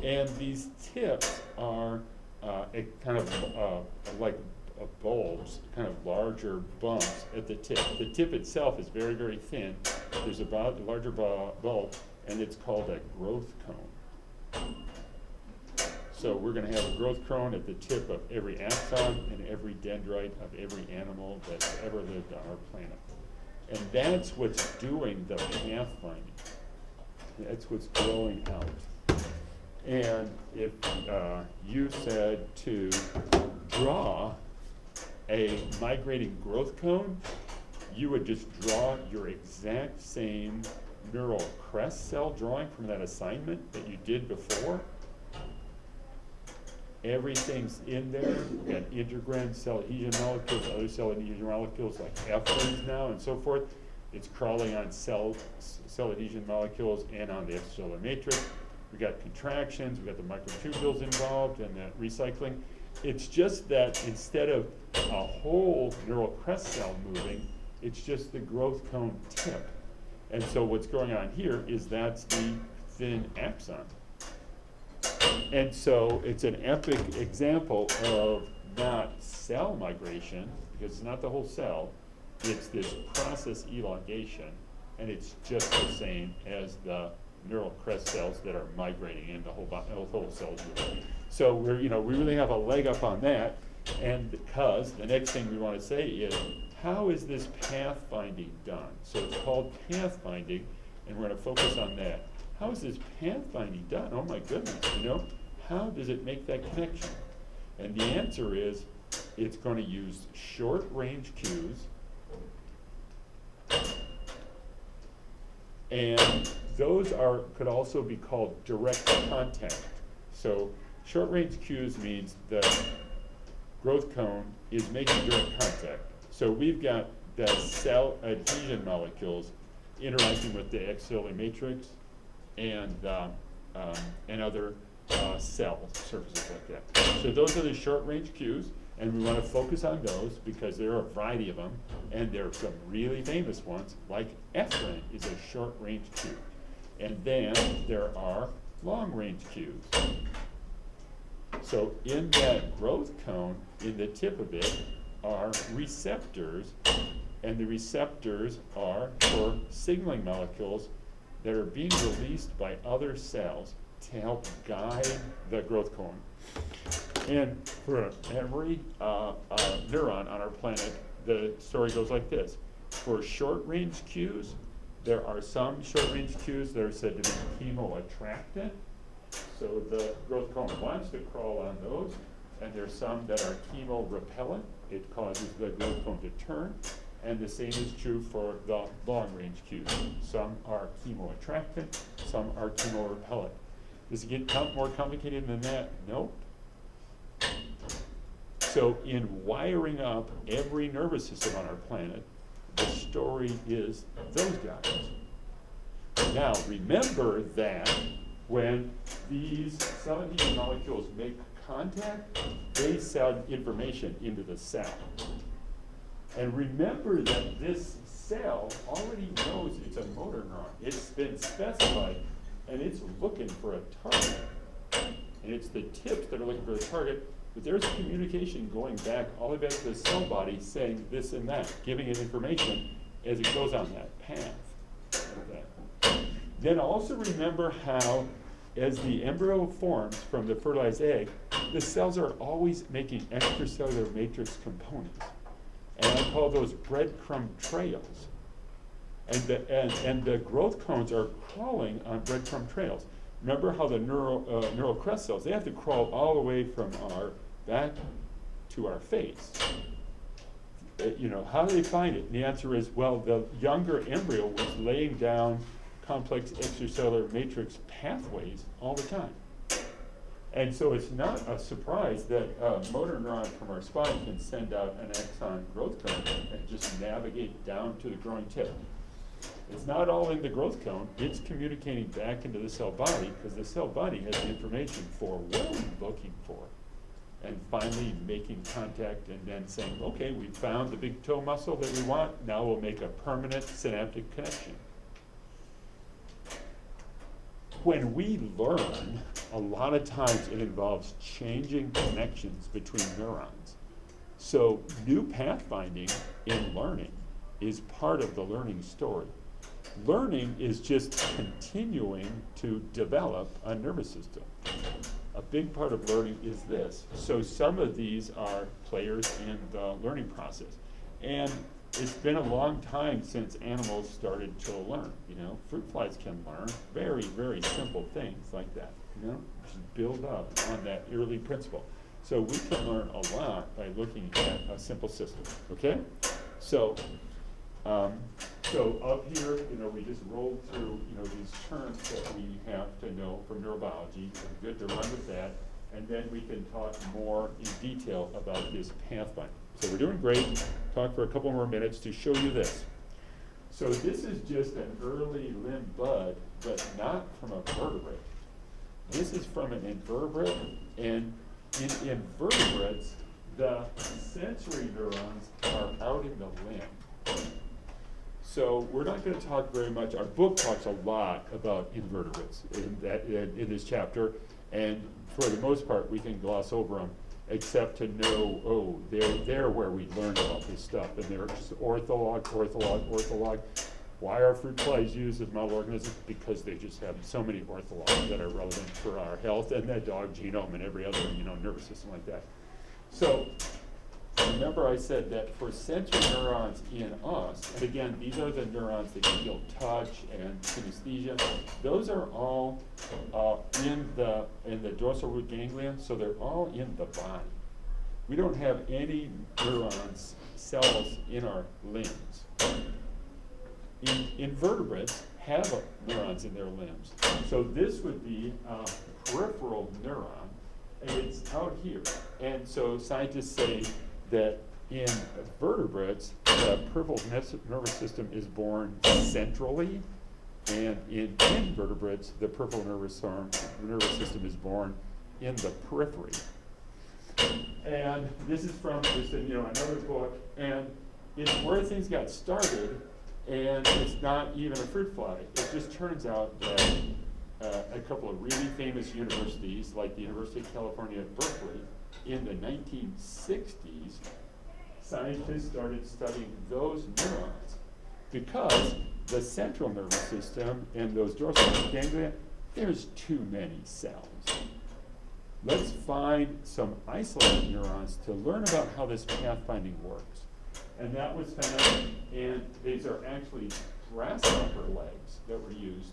And these tips are like bulbs, kind of larger bumps at the tip. The tip itself is very, very thin. There's a larger bulb, and it's called a growth cone. So we're going to have a growth cone at the tip of every axon and every dendrite of every animal that's ever lived on our planet. And that's what's doing the pathfinding. That's what's growing out. And if you said to draw a migrating growth cone, you would just draw your exact same neural crest cell drawing from that assignment that you did before. Everything's in there. We've got integrin, cell adhesion molecules, other cell adhesion molecules like efferents now and so forth. It's crawling on cell adhesion molecules and on the extracellular matrix. We've got contractions, we've got the microtubules involved and the recycling. It's just that instead of a whole neural crest cell moving, it's just the growth cone tip. And so what's going on here is that's the thin axon. And so it's an epic example of not cell migration, because it's not the whole cell, it's this process elongation, and it's just the same as the neural crest cells that are migrating in the whole cell. So we really have a leg up on that, and because the next thing we want to say is, how is this pathfinding done? So it's called pathfinding, and we're going to focus on that. How is this pathfinding done? Oh my goodness, how does it make that connection? And the answer is, it's going to use short range cues, and those could also be called direct contact. So short range cues means the growth cone is making direct contact. So we've got the cell adhesion molecules interacting with the extracellular matrix and other cell surfaces like that. So those are the short-range cues, and we want to focus on those because there are a variety of them, and there are some really famous ones, like F-ring is a short-range cue. And then there are long-range cues. So in that growth cone, in the tip of it, are receptors, and the receptors are for signaling molecules that are being released by other cells to help guide the growth cone. And for every neuron on our planet, the story goes like this. For short-range cues, there are some short-range cues that are said to be chemoattractant. So the growth cone wants to crawl on those, and there's some that are chemorepellent. It causes the growth cone to turn. And the same is true for the long-range cues. Some are chemoattractant, some are chemorepellent. Does it get more complicated than that? Nope. So in wiring up every nervous system on our planet, the story is those guys. Now remember that when these cell adhesion molecules make contact, they send information into the cell. And remember that this cell already knows it's a motor neuron. It's been specified, and it's looking for a target. And it's the tips that are looking for the target, but there's communication going back all the way back to the cell body saying this and that, giving it information as it goes on that path. Okay. Then also remember how, as the embryo forms from the fertilized egg, the cells are always making extracellular matrix components. And I call those breadcrumb trails. And the growth cones are crawling on breadcrumb trails. Remember how the neural crest cells, they have to crawl all the way from our back to our face. How do they find it? And the answer is, well, the younger embryo was laying down complex extracellular matrix pathways all the time. And so it's not a surprise that a motor neuron from our spine can send out an axon growth cone and just navigate down to the growing tip. It's not all in the growth cone, it's communicating back into the cell body because the cell body has the information for what are we looking for. And finally making contact and then saying, okay, we found the big toe muscle that we want, now we'll make a permanent synaptic connection. When we learn, a lot of times it involves changing connections between neurons. So new pathfinding in learning is part of the learning story. Learning is just continuing to develop a nervous system. A big part of learning is this. So some of these are players in the learning process. And it's been a long time since animals started to learn. Fruit flies can learn very, very simple things like that. Just build up on that early principle. So we can learn a lot by looking at a simple system. Okay? So up here, we just rolled through, these terms that we have to know from neurobiology. We're good to run with that, and then we can talk more in detail about this pathfinding. So we're doing great. Talk for a couple more minutes to show you this. So this is just an early limb bud, but not from a vertebrate. This is from an invertebrate, and in invertebrates, the sensory neurons are out in the limb. So we're not going to talk very much. Our book talks a lot about invertebrates in this chapter, and for the most part, we can gloss over them, except to know, they're where we learn about this stuff, and they're just ortholog. Why are fruit flies used as model organisms? Because they just have so many orthologs that are relevant for our health and the dog genome and every other nervous system like that. So remember I said that for sensory neurons in us, and again, these are the neurons that can feel touch and synesthesia. Those are all in the dorsal root ganglia, so they're all in the body. We don't have any neurons, cells in our limbs. Invertebrates have neurons in their limbs. So this would be a peripheral neuron, and it's out here. And so scientists say that in vertebrates, the peripheral nervous system is born centrally, and in invertebrates, the peripheral nervous system is born in the periphery. And this is from just another book, and it's where things got started, and it's not even a fruit fly. It just turns out that a couple of really famous universities, like the University of California at Berkeley, in the 1960s, scientists started studying those neurons because the central nervous system and those dorsal ganglia, there's too many cells. Let's find some isolated neurons to learn about how this pathfinding works. And that was found, and these are actually grasshopper legs that were used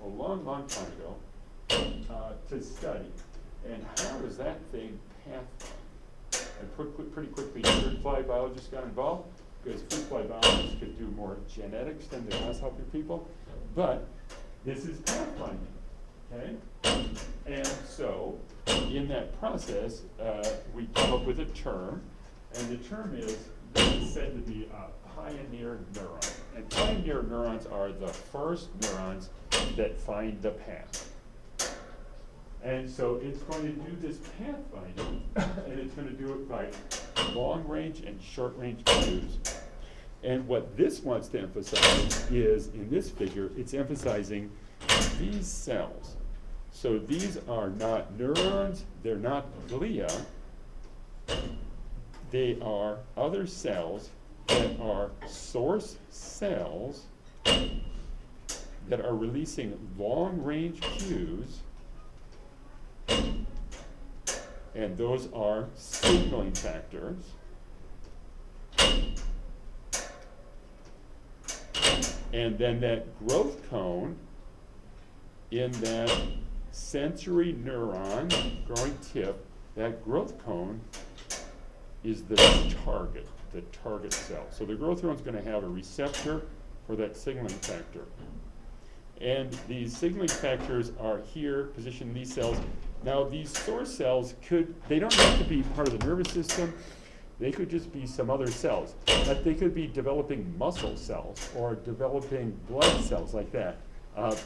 a long, long time ago to study. And how does that thing pathfind? And pretty quickly, fruit fly biologists got involved because fruit fly biologists could do more genetics than the grasshopper people. But this is pathfinding, okay? And so, in that process, we come up with a term, and the term is said to be a pioneer neuron. And pioneer neurons are the first neurons that find the path. And so it's going to do this pathfinding, and it's going to do it by long-range and short-range cues. And what this wants to emphasize is, in this figure, it's emphasizing these cells. So these are not neurons, they're not glia, they are other cells that are source cells that are releasing long-range cues, and those are signaling factors. And then that growth cone in that sensory neuron growing tip, that growth cone is the target cell. So the growth neuron is going to have a receptor for that signaling factor. And these signaling factors are here, positioned in these cells. Now these source cells they don't have to be part of the nervous system. They could just be some other cells. But they could be developing muscle cells or developing blood cells like that.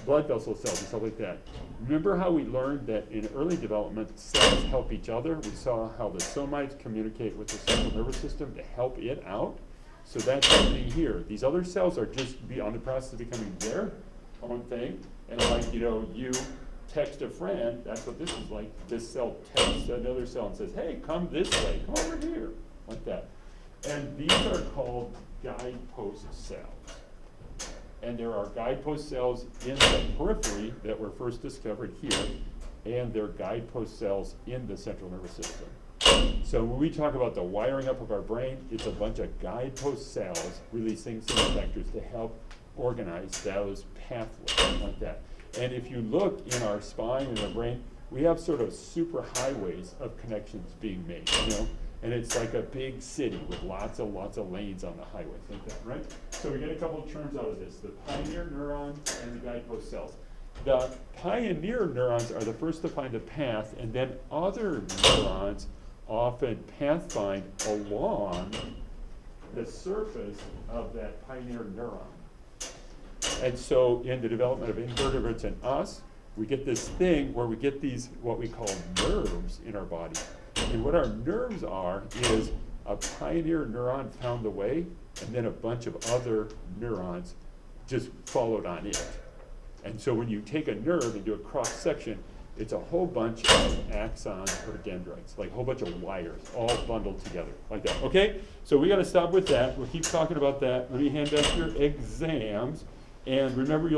Blood vessel cells and stuff like that. Remember how we learned that in early development, cells help each other? We saw how the somites communicate with the central nervous system to help it out. So that's happening here. These other cells are just on the process of becoming their own thing. And like, you text a friend, that's what this is like. This cell texts another cell and says, hey, come this way, come over here, like that. And these are called guidepost cells. And there are guidepost cells in the periphery that were first discovered here, and there are guidepost cells in the central nervous system. So when we talk about the wiring up of our brain, it's a bunch of guidepost cells releasing signal factors to help organize those pathways like that. And if you look in our spine and our brain, we have sort of super highways of connections being made, And it's like a big city with lots of lanes on the highway, like that, right? So we get a couple of terms out of this, the pioneer neurons and the guidepost cells. The pioneer neurons are the first to find a path, and then other neurons often pathfind along the surface of that pioneer neuron. And so in the development of invertebrates and us, we get this thing where we get these, what we call nerves in our body. And what our nerves are is a pioneer neuron found the way, and then a bunch of other neurons just followed on it. And so when you take a nerve and do a cross-section, it's a whole bunch of axons or dendrites, like a whole bunch of wires, all bundled together, like that. Okay, so we got to stop with that. We'll keep talking about that. Let me hand out your exams. And remember, you'll